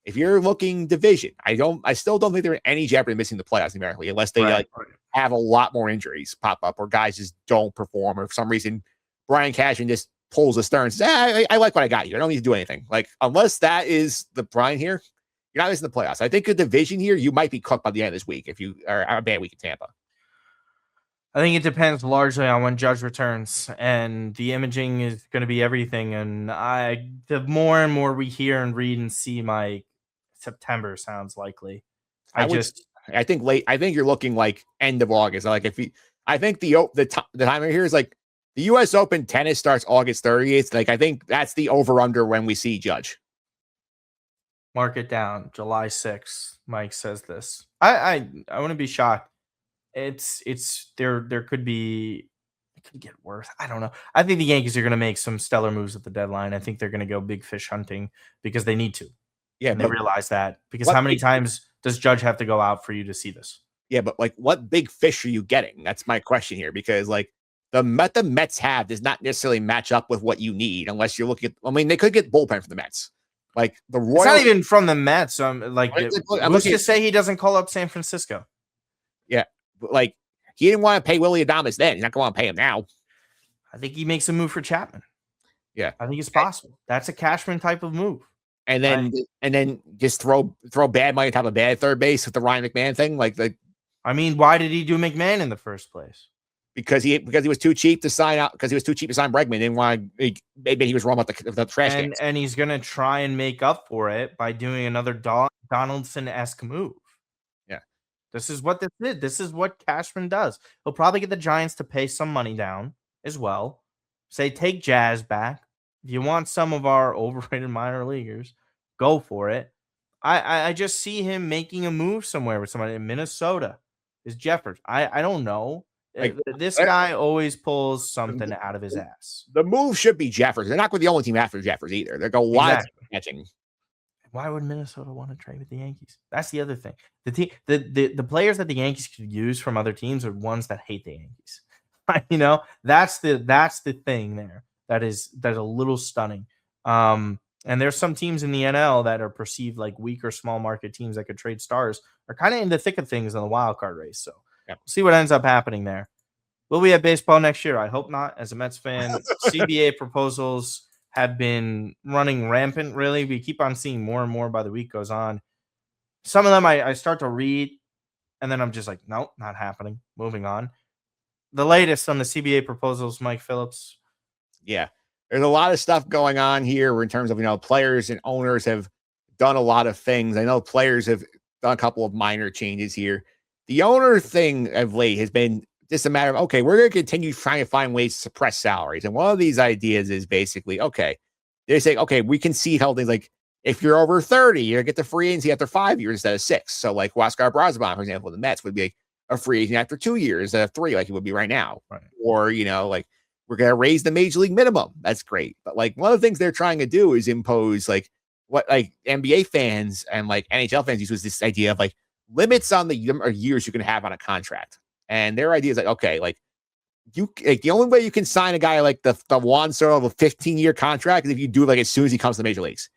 if you're looking division, I still don't think they're in any jeopardy of missing the playoffs numerically, unless they have a lot more injuries pop up or guys just don't perform, or for some reason Brian Cashman just pulls a Stearns. I like what I got here. I don't need to do anything. Like unless that is the Brian here, you're not missing the playoffs. I think a division here, you might be cooked by the end of this week if you are a bad week in Tampa. I think it depends largely on when Judge returns, and the imaging is going to be everything. And the more and more we hear and read and see, Mike, September sounds likely. I think you're looking like end of August. Like I think the time here is like the U.S. Open tennis starts August 30th. Like I think that's the over under when we see Judge. Mark it down, July 6th. Mike says this. I wouldn't be shocked. It's there could be, it could get worse. I don't know. I think the Yankees are going to make some stellar moves at the deadline. I think they're going to go big fish hunting because they need to. Yeah, and they realize that, because how many times does Judge have to go out for you to see this? Yeah, but like what big fish are you getting? That's my question here, because like the Mets have does not necessarily match up with what you need unless you're looking at, they could get bullpen for the Mets. Like the Royals, it's not even from the Mets. Let's just say he doesn't call up San Francisco. Yeah, like he didn't want to pay Willie Adames then. He's not going to pay him now. I think he makes a move for Chapman. Yeah, I think it's possible. That's a Cashman type of move. And then just throw bad money on top of bad third base with the Ryan McMahon thing. Why did he do McMahon in the first place? Because he was too cheap to sign out. Because he was too cheap to sign Bregman. Didn't want maybe he was wrong about the trash cans. And he's gonna try and make up for it by doing another Donaldson-esque move. Yeah, this is what this is. This is what Cashman does. He'll probably get the Giants to pay some money down as well. Say, take Jazz back. If you want some of our overrated minor leaguers, go for it. I just see him making a move somewhere with somebody in Minnesota. Is Jeffers? I don't know. This guy always pulls something out of his ass. The move should be Jeffers. They're not the only team after Jeffers either. They're going a lot of catching. Why would Minnesota want to trade with the Yankees? That's the other thing. The players that the Yankees could use from other teams are ones that hate the Yankees. That's the thing there. That's a little stunning. And there's some teams in the NL that are perceived like weak or small market teams that could trade stars are kind of in the thick of things in the wild card race. So we'll see what ends up happening there. Will we have baseball next year? I hope not. As a Mets fan, CBA proposals have been running rampant, really. We keep on seeing more and more by the week goes on. Some of them I start to read, and then I'm just like, nope, not happening. Moving on. The latest on the CBA proposals, Mike Phillips. Yeah, there's a lot of stuff going on here in terms of, players and owners have done a lot of things. I know players have done a couple of minor changes here. The owner thing of late has been just a matter of, okay, we're going to continue trying to find ways to suppress salaries. And one of these ideas is basically, okay, they say, okay, we can see how things like if you're over 30, you're going to get the free agency after 5 years instead of 6. So like Oscar Brazaban, for example, the Mets would be a free agent after 2 years instead of 3, like it would be right now. Right. Or, like we're going to raise the major league minimum. That's great. But like one of the things they're trying to do is impose like what like NBA fans and like NHL fans use was this idea of like limits on the years you can have on a contract. And their idea is like, okay, like the only way you can sign a guy like the Juan Soto of a 15-year contract is if you do it like as soon as he comes to the major leagues.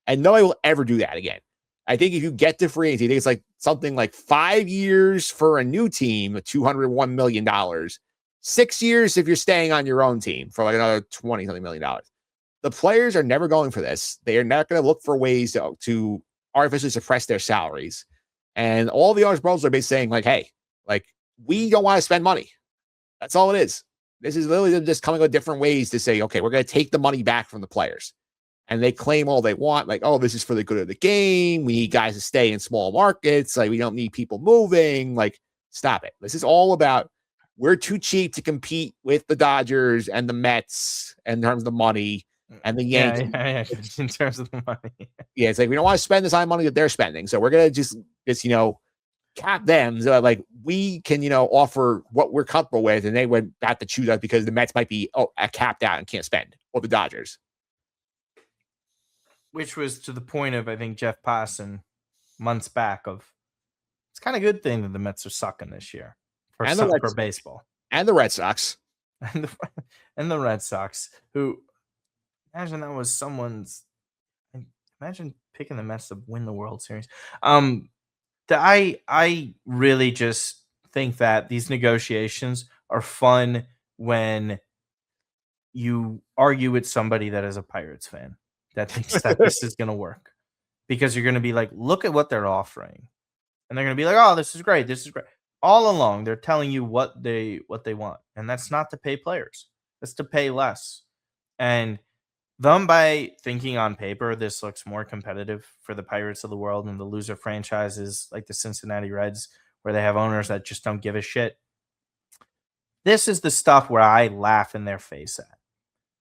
And nobody will ever do that again. I think if you get to free agency, I think it's like something like 5 years for a new team, $201 million. 6 years if you're staying on your own team for like another $20-something million. The players are never going for this. They are not going to look for ways to artificially suppress their salaries. And all the owners' bros are basically saying like, hey, like we don't want to spend money. That's all it is. This is literally just coming with different ways to say, okay, we're going to take the money back from the players. And they claim all they want, like, oh, this is for the good of the game. We need guys to stay in small markets. Like, we don't need people moving. Like, stop it. This is all about we're too cheap to compete with the Dodgers and the Mets in terms of the money and the Yankees. Yeah, in terms of the money. Yeah, it's like we don't want to spend the same money that they're spending. So we're going to just cap them so that, like, we can, offer what we're comfortable with. And they would have to choose us because the Mets might be capped out and can't spend, or the Dodgers. Which was to the point of, I think, Jeff Passan months back of it's kind of a good thing that the Mets are sucking this year for baseball. And the Red Sox. and the Red Sox, who, imagine that was someone's. Imagine picking the Mets to win the World Series. I really just think that these negotiations are fun when you argue with somebody that is a Pirates fan that thinks that this is going to work, because you're going to be like, look at what they're offering, and they're going to be like, oh, this is great, this is great. All along, they're telling you what they want, and that's not to pay players; it's to pay less. And them, by thinking on paper, this looks more competitive for the Pirates of the world and the loser franchises like the Cincinnati Reds, where they have owners that just don't give a shit. This is the stuff where I laugh in their face at.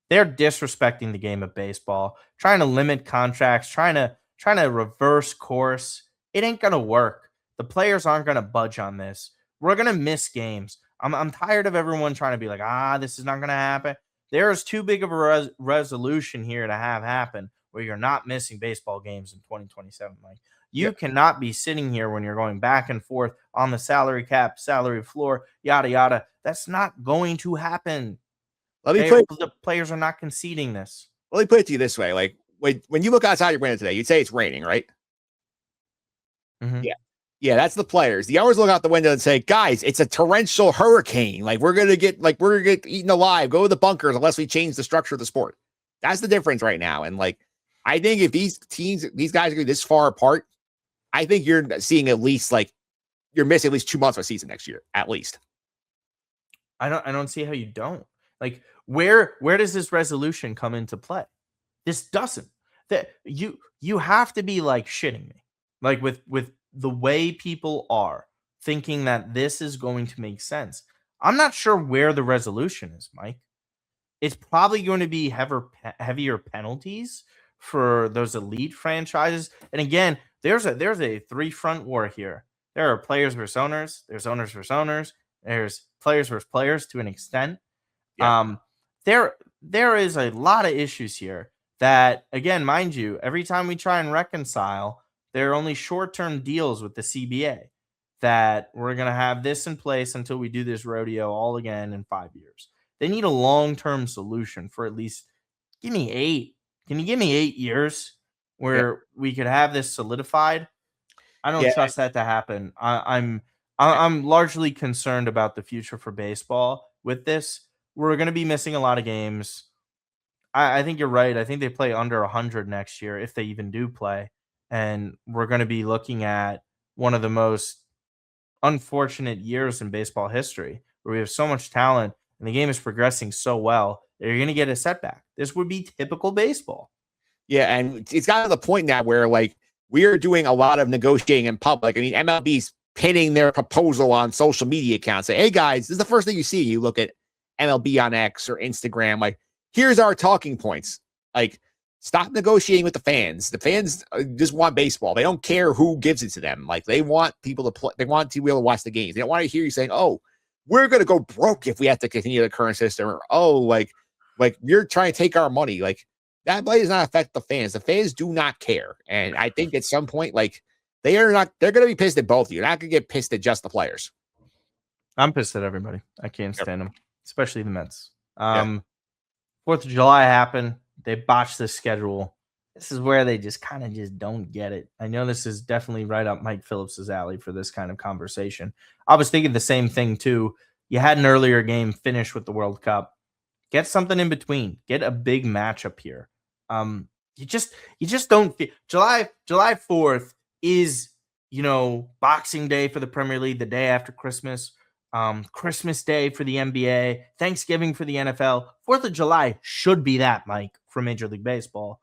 They're disrespecting the game of baseball, trying to limit contracts, trying to reverse course. It ain't gonna work. The players aren't gonna budge on this. We're gonna miss games. I'm tired of everyone trying to be like, this is not gonna happen. There is too big of a resolution here to have happen where you're not missing baseball games in 2027, Mike. You cannot be sitting here when you're going back and forth on the salary cap, salary floor, yada, yada. That's not going to happen. The players are not conceding this. Let me put it to you this way. Like, when you look outside your window today, you'd say it's raining, right? Mm-hmm. Yeah, that's the players. The owners look out the window and say, guys, it's a torrential hurricane. Like, we're gonna get eaten alive. Go to the bunkers unless we change the structure of the sport. That's the difference right now. And like, I think if these guys are this far apart, I think you're seeing at least you're missing at least 2 months of a season next year, at least. I don't see how you don't. Like, where does this resolution come into play? This doesn't. That you have to be like shitting me. Like, with the way people are thinking that this is going to make sense. I'm not sure where the resolution is, Mike. It's probably going to be heavier penalties for those elite franchises. And again, there's a three-front war here. There are players versus owners. There's owners versus owners. There's players versus players to an extent. Yeah. There is a lot of issues here that, again, mind you, every time we try and reconcile, there are only short-term deals with the CBA that we're going to have this in place until we do this rodeo all again in 5 years. They need a long-term solution for at least, give me 8. Can you give me 8 years where we could have this solidified? I don't trust that to happen. I'm largely concerned about the future for baseball with this. We're going to be missing a lot of games. I think you're right. I think they play under 100 next year, if they even do play. And we're going to be looking at one of the most unfortunate years in baseball history, where we have so much talent and the game is progressing so well that you're going to get a setback. This would be typical baseball. Yeah, and it's gotten to the point now where we are doing a lot of negotiating in public. I mean, MLB's pinning their proposal on social media accounts. Say, hey guys, this is the first thing you see. You look at MLB on X or Instagram. Like, here's our talking points. Like, stop negotiating with the fans. The fans just want baseball. They don't care who gives it to them. Like, they want people to play. They want to be able to watch the games. They don't want to hear you saying, "Oh, we're going to go broke if we have to continue the current system," or "Oh, like you're trying to take our money." Like, that does not affect the fans. The fans do not care. And I think at some point, they're going to be pissed at both of you. They're not going to get pissed at just the players. I'm pissed at everybody. I can't stand them, especially the Mets. 4th of July happened. They botched the schedule. This is where they just kind of just don't get it. I know this is definitely right up Mike Phillips's alley for this kind of conversation. I was thinking the same thing too. You had an earlier game finish with the World Cup. Get something in between. Get a big matchup here. You just don't feel July 4th is, Boxing Day for the Premier League, the day after Christmas. Christmas Day for the NBA, Thanksgiving for the NFL. 4th of July should be that, Mike, for Major League Baseball.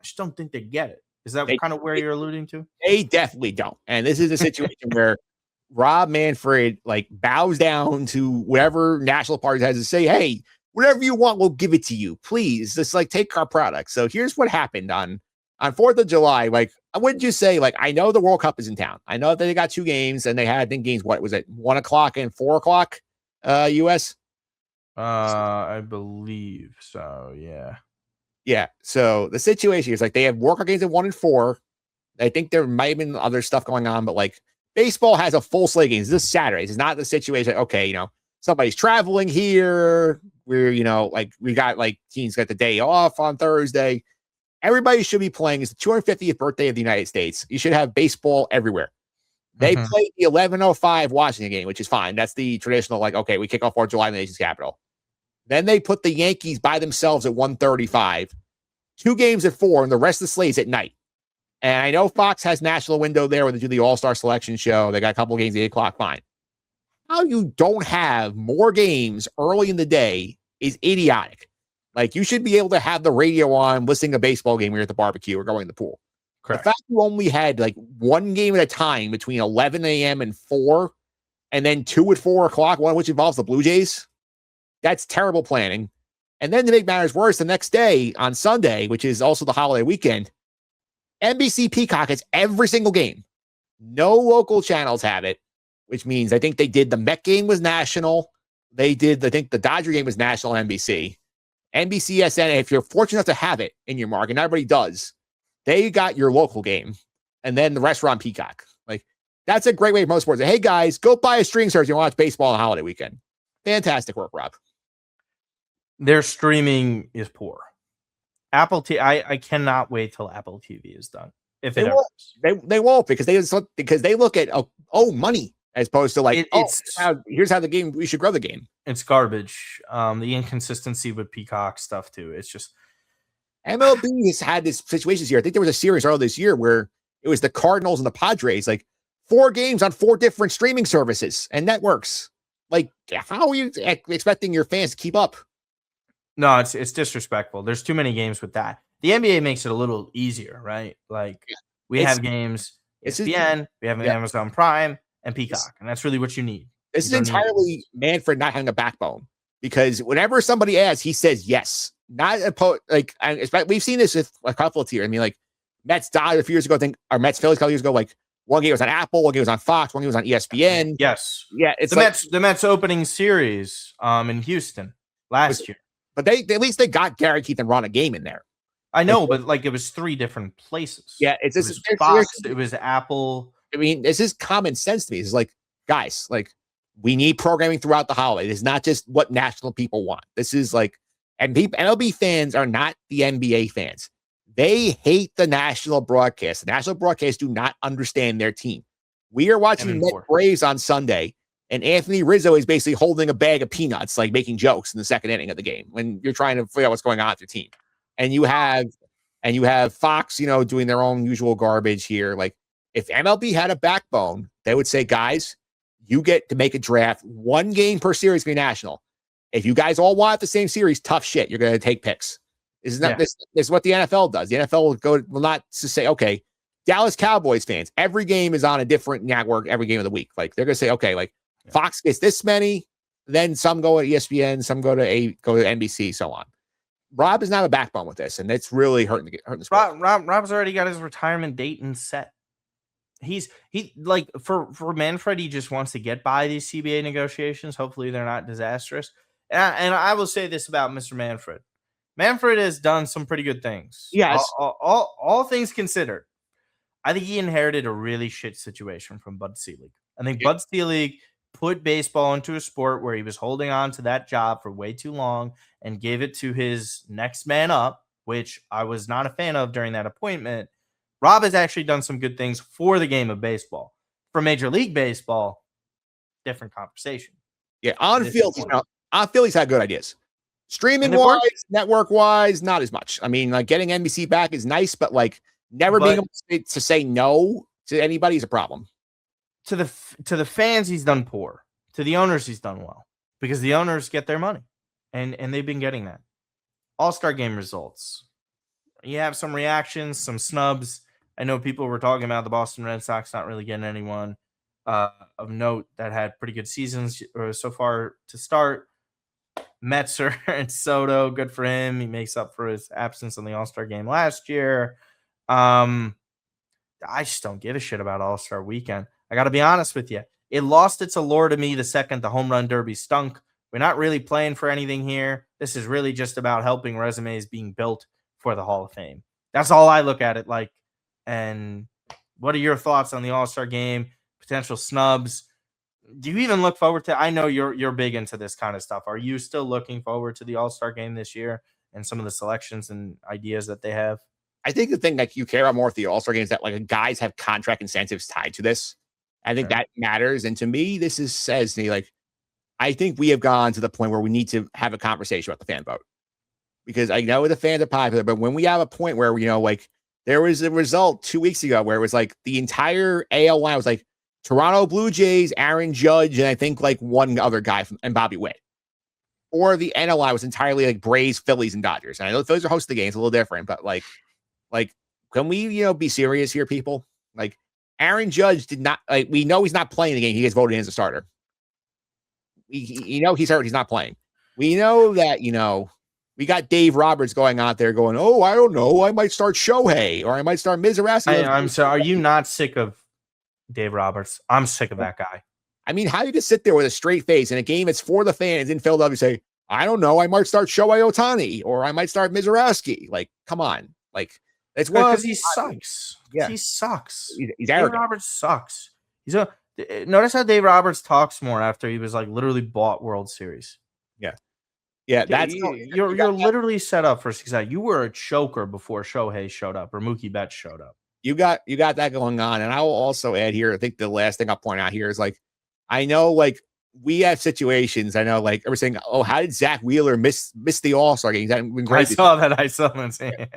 I just don't think they get it. Is that kind of where you're alluding to? They definitely don't. And this is a situation where Rob Manfred bows down to whatever National Party has to say. Hey, whatever you want, we'll give it to you. Please, just take our product. So here's what happened on 4th of July. What did you say? I know the World Cup is in town. I know that they got 2 games and they had, I think, games, what was it, 1 o'clock and 4 o'clock US? I believe so, yeah. Yeah. So the situation is they have World Cup games at 1 and 4. I think there might have been other stuff going on, but Baseball has a full slate of games. This Saturdays. It's not the situation. Okay, somebody's traveling here. We're, like we got like teams got the day off on Thursday. Everybody should be playing. It's the 250th birthday of the United States. You should have baseball everywhere. They played the 11:05 Washington game, which is fine. That's the traditional, like, okay, we kick off 4th of July in the nation's capital. Then they put the Yankees by themselves at 1:35, 2 games at 4, and the rest of the slate's at night. And I know Fox has national window there where they do the All-Star selection show. They got a couple of games at 8 o'clock, fine. How you don't have more games early in the day is idiotic. Like, you should be able to have the radio on, listening to a baseball game when you're at the barbecue or going to the pool. Correct. The fact you only had like 1 game at a time between 11 a.m. and 4, and then 2 at 4 o'clock, one of which involves the Blue Jays, that's terrible planning. And then to make matters worse, the next day on Sunday, which is also the holiday weekend, NBC Peacock has every single game. No local channels have it, which means I think they did the Met game was national. They did, I think the Dodger game was national on NBC. NBCSN, if you're fortunate enough to have it in your market, and everybody does, they got your local game, and then the rest are on Peacock. Like, that's a great way for most sports. Hey, guys, go buy a streaming service. You want to watch baseball on the holiday weekend. Fantastic work, Rob. Their streaming is poor. Apple TV, I cannot wait till Apple TV is done. If they won't, they won't because they look at money as opposed to like here's how the game we should grow the game. It's garbage. The inconsistency with Peacock stuff too. It's just MLB has had this situations here. I think there was a series earlier this year where it was the Cardinals and the Padres, like 4 games on 4 different streaming services and networks. Like, how are you expecting your fans to keep up? No, it's disrespectful. There's too many games with that. The NBA makes it a little easier, right? Like we have games, ESPN, we have Amazon Prime and Peacock, and that's really what you need. This is entirely Manfred not having a backbone, because whenever somebody asks, he says yes. Not we've seen this with a couple of tiers. I mean, like Mets died a few years ago. I think our Mets Phillies a couple years ago. Like one game was on Apple, one game was on Fox, one game was on ESPN. Yes, yeah. It's the Mets opening series in Houston last year. But at least they got Gary, Keith, and Ron a game in there. I know, but like it was 3 different places. Yeah, it was Fox. It was Apple. I mean, this is common sense to me. It's like, guys, like we need programming throughout the holiday. It's not just what national people want. This is like, and MLB fans are not the NBA fans. They hate the national broadcast. The national broadcasts do not understand their team. We are watching Met Braves on Sunday, and Anthony Rizzo is basically holding a bag of peanuts, like making jokes in the 2nd inning of the game when you're trying to figure out what's going on with your team. And you have Fox, doing their own usual garbage here. Like, if MLB had a backbone, they would say, guys, you get to make a draft 1 game per series for your national. If you guys all want the same series, tough shit. You're going to take picks. This is not this is what the NFL does. The NFL will not just say, okay, Dallas Cowboys fans, every game is on a different network every game of the week. Like, they're going to say, okay, like Fox gets this many, then some go to ESPN, some go to NBC, so on. Rob is not a backbone with this, and it's really hurting the sport. Rob's already got his retirement date and set. He like for Manfred, he just wants to get by these CBA negotiations. Hopefully they're not disastrous. And I will say this about Mr. Manfred. Manfred has done some pretty good things. Yes. All things considered, I think he inherited a really shit situation from Bud Selig. I think Bud Selig put baseball into a sport where he was holding on to that job for way too long and gave it to his next man up, which I was not a fan of during that appointment. Rob has actually done some good things for the game of baseball. For Major League Baseball, different conversation. Yeah, on field, he's had good ideas. Streaming wise, network wise, not as much. I mean, like getting NBC back is nice, but like never being able to say no to anybody is a problem. To the fans, he's done poor. To the owners, he's done well because the owners get their money, and they've been getting that. All-Star game results. You have some reactions, some snubs. I know people were talking about the Boston Red Sox not really getting anyone of note that had pretty good seasons so far to start. Metzer and Soto, good for him. He makes up for his absence on the All-Star game last year. I just don't give a shit about All-Star weekend. I got to be honest with you. It lost its allure to me the second the home run derby stunk. We're not really playing for anything here. This is really just about helping resumes being built for the Hall of Fame. That's all I look at it like. And what are your thoughts on the All-Star game? potential snubs. Do you even look forward to? I know you're big into this kind of stuff. Are you still looking forward to the All-Star game this year and some of the selections and ideas that they have? I think the thing that you care about more with the All-Star game is that like guys have contract incentives tied to this. I think that matters. And to me, this says to me, like, I think we have gone to the point where we need to have a conversation about the fan vote. Because I know the fans are popular, but when we have a point where, like there was a result 2 weeks ago where it was like the entire AL line was like Toronto Blue Jays, Aaron Judge, and I think like one other guy and Bobby Witt. Or the NL line was entirely like Braves, Phillies, and Dodgers. And I know the Phillies are hosting the games, a little different, but like, can we, be serious here, people? Like, Aaron Judge did not, like, we know he's not playing the game. He gets voted in as a starter. He's hurt. He's not playing. We know that, we got Dave Roberts going out there going, oh, I don't know. I might start Shohei or I might start Mizrachi. I'm sorry. Are you not sick of Dave Roberts? I'm sick of that guy. I mean, how do you just sit there with a straight face in a game that's for the fans in Philadelphia say, I don't know. I might start Shohei Ohtani or I might start Mizrachi. Like, come on. Like, it's because he sucks. Yeah. He sucks. He's Dave Roberts sucks. Notice how Dave Roberts talks more after he was like literally bought World Series. Yeah. Yeah, you're literally set up for success. You were a choker before Shohei showed up or Mookie Betts showed up. You got that going on. And I will also add here, I think the last thing I'll point out here is like, I know like we have situations. I know like everyone's saying, oh, how did Zach Wheeler miss the All-Star game? I saw that.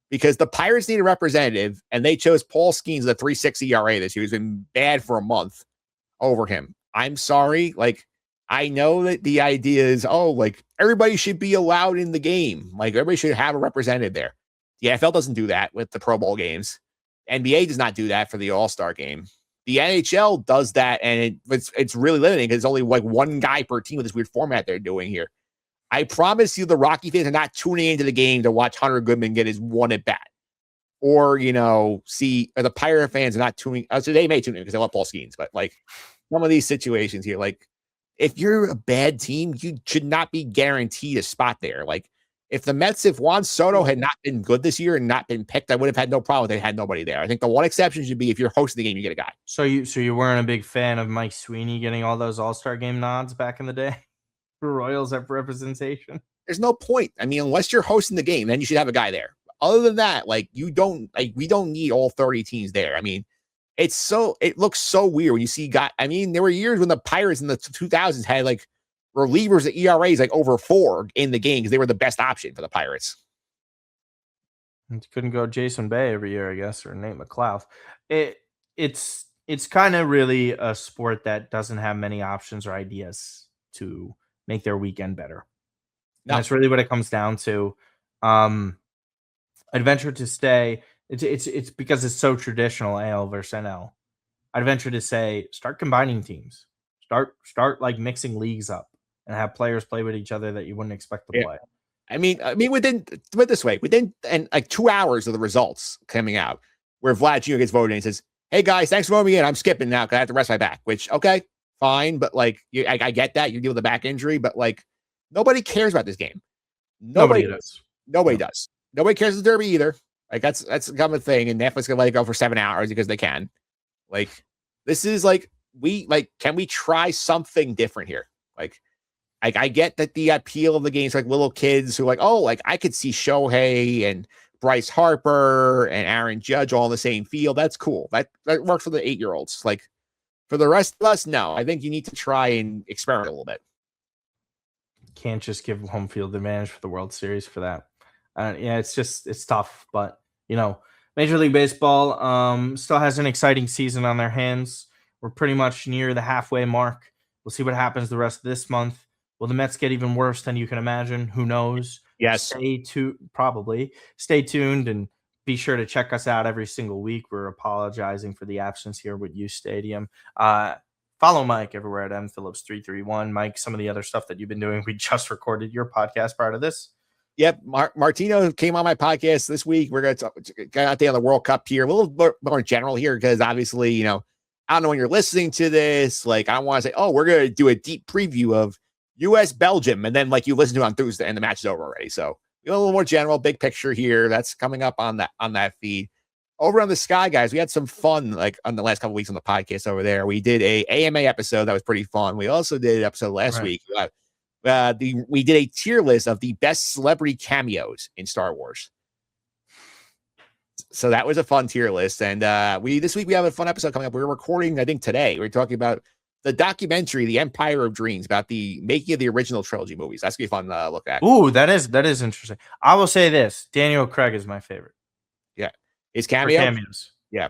Because the Pirates need a representative and they chose Paul Skeens with a 3.60 ERA this year. He's been bad for a month over him. I'm sorry. Like, I know that the idea is, like everybody should be allowed in the game. Like everybody should have a representative there. The NFL doesn't do that with the Pro Bowl games. NBA does not do that for the All-Star game. The NHL does that, and it's really limiting because it's only like one guy per team with this weird format they're doing here. I promise you the Rocky fans are not tuning into the game to watch Hunter Goodman get his one at bat. Or, the Pirate fans are not tuning. So they may tune in because they love Paul Skeens. But like some of these situations here, like if you're a bad team, you should not be guaranteed a spot there. Like if Juan Soto had not been good this year and not been picked, I would have had no problem if they had nobody there. I think the one exception should be if you're hosting the game, you get a guy. So you weren't a big fan of Mike Sweeney getting all those All-Star game nods back in the day for Royals representation? There's no point. I mean, unless you're hosting the game, then you should have a guy there. Other than that, like we don't need all 30 teams there. I mean, it looks so weird when you see there were years when the Pirates in the 2000s had like relievers at ERAs like over 4 in the game because they were the best option for the Pirates. You couldn't go Jason Bay every year, I guess, or Nate McLeod. It's kind of really a sport that doesn't have many options or ideas to make their weekend better. No. That's really what it comes down to. I'd venture to say it's because it's so traditional, AL versus NL. I'd venture to say start combining teams. Start like mixing leagues up and have players play with each other that you wouldn't expect to play. I mean, within 2 hours of the results coming out, where Vlad Jr. gets voted in and says, "Hey guys, thanks for voting me in. I'm skipping now because I have to rest my back." Which, okay, fine, but like, I get that you deal with a back injury, but like, nobody cares about this game. Nobody does. Nobody does. Nobody cares the Derby either. Like that's a common thing, and Netflix can let it go for 7 hours because they can. Like, this is like can we try something different here? Like I get that the appeal of the games like little kids who are like, oh, like I could see Shohei and Bryce Harper and Aaron Judge all in the same field. That's cool. That works for the 8-year-olds. Like for the rest of us, no. I think you need to try and experiment a little bit. Can't just give home field advantage for the World Series for that. It's tough, but Major League Baseball still has an exciting season on their hands. We're pretty much near the halfway mark. We'll see what happens the rest of this month. Will the Mets get even worse than you can imagine? Who knows? Yes. Probably. Stay tuned and be sure to check us out every single week. We're apologizing for the absence here with U Stadium. Follow Mike everywhere at mphillips331. Mike, some of the other stuff that you've been doing. We just recorded your podcast part of this. Yep. Martino came on my podcast this week. We're going to get out there on the World Cup here. A little more general here because obviously, I don't know when you're listening to this. Like, I don't want to say, oh, we're going to do a deep preview of U.S. Belgium. And then like you listen to it on Tuesday and the match is over already. So a little more general, big picture here. That's coming up on that feed. over on the Sky, guys, we had some fun like on the last couple weeks on the podcast over there. We did a AMA episode that was pretty fun. We also did an episode last week. We did a tier list of the best celebrity cameos in Star Wars. So that was a fun tier list. And this week we have a fun episode coming up. We're recording, I think today. We're talking about the documentary, The Empire of Dreams, about the making of the original trilogy movies. That's gonna be fun to look at. Ooh, that is interesting. I will say this: Daniel Craig is my favorite. Yeah, his cameos. Yeah,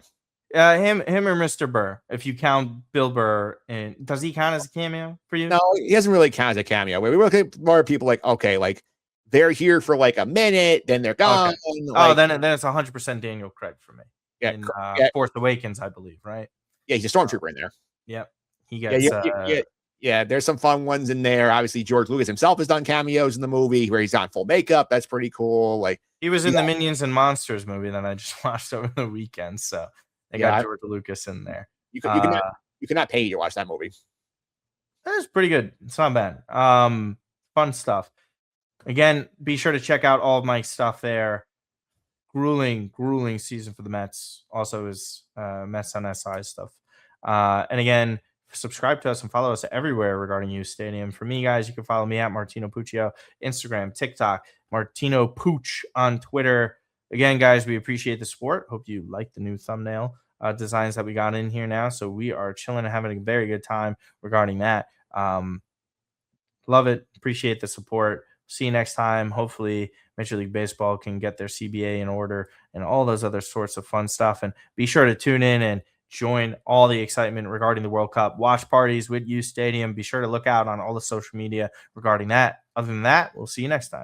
him or Mr. Burr. If you count Bill Burr, and does he count as a cameo for you? No, he doesn't really count as a cameo. We look at more people like, okay, like they're here for like a minute, then they're gone. Okay. Like, then it's 100% Daniel Craig for me. Yeah, in Force Awakens, I believe, right? Yeah, he's a stormtrooper in there. Yep, he gets. Yeah, there's some fun ones in there. Obviously, George Lucas himself has done cameos in the movie where he's on full makeup. That's pretty cool. Like he was in the Minions and Monsters movie that I just watched over the weekend. So they got George Lucas in there. You cannot pay to watch that movie. That's pretty good. It's not bad. Fun stuff. Again, be sure to check out all of Mike's stuff there. Grueling season for the Mets. Also is Mets on SI stuff. And again, subscribe to us and follow us everywhere regarding U Stadium. For me, guys, you can follow me at Martino Puccio, Instagram, TikTok, Martino Pooch on Twitter. Again, guys, we appreciate the support. Hope you like the new thumbnail designs that we got in here now. So we are chilling and having a very good time regarding that. Love it. Appreciate the support. See you next time. Hopefully, Major League Baseball can get their CBA in order and all those other sorts of fun stuff. And be sure to tune in and join all the excitement regarding the World Cup. Watch parties with U Stadium. Be sure to look out on all the social media regarding that. Other than that, we'll see you next time.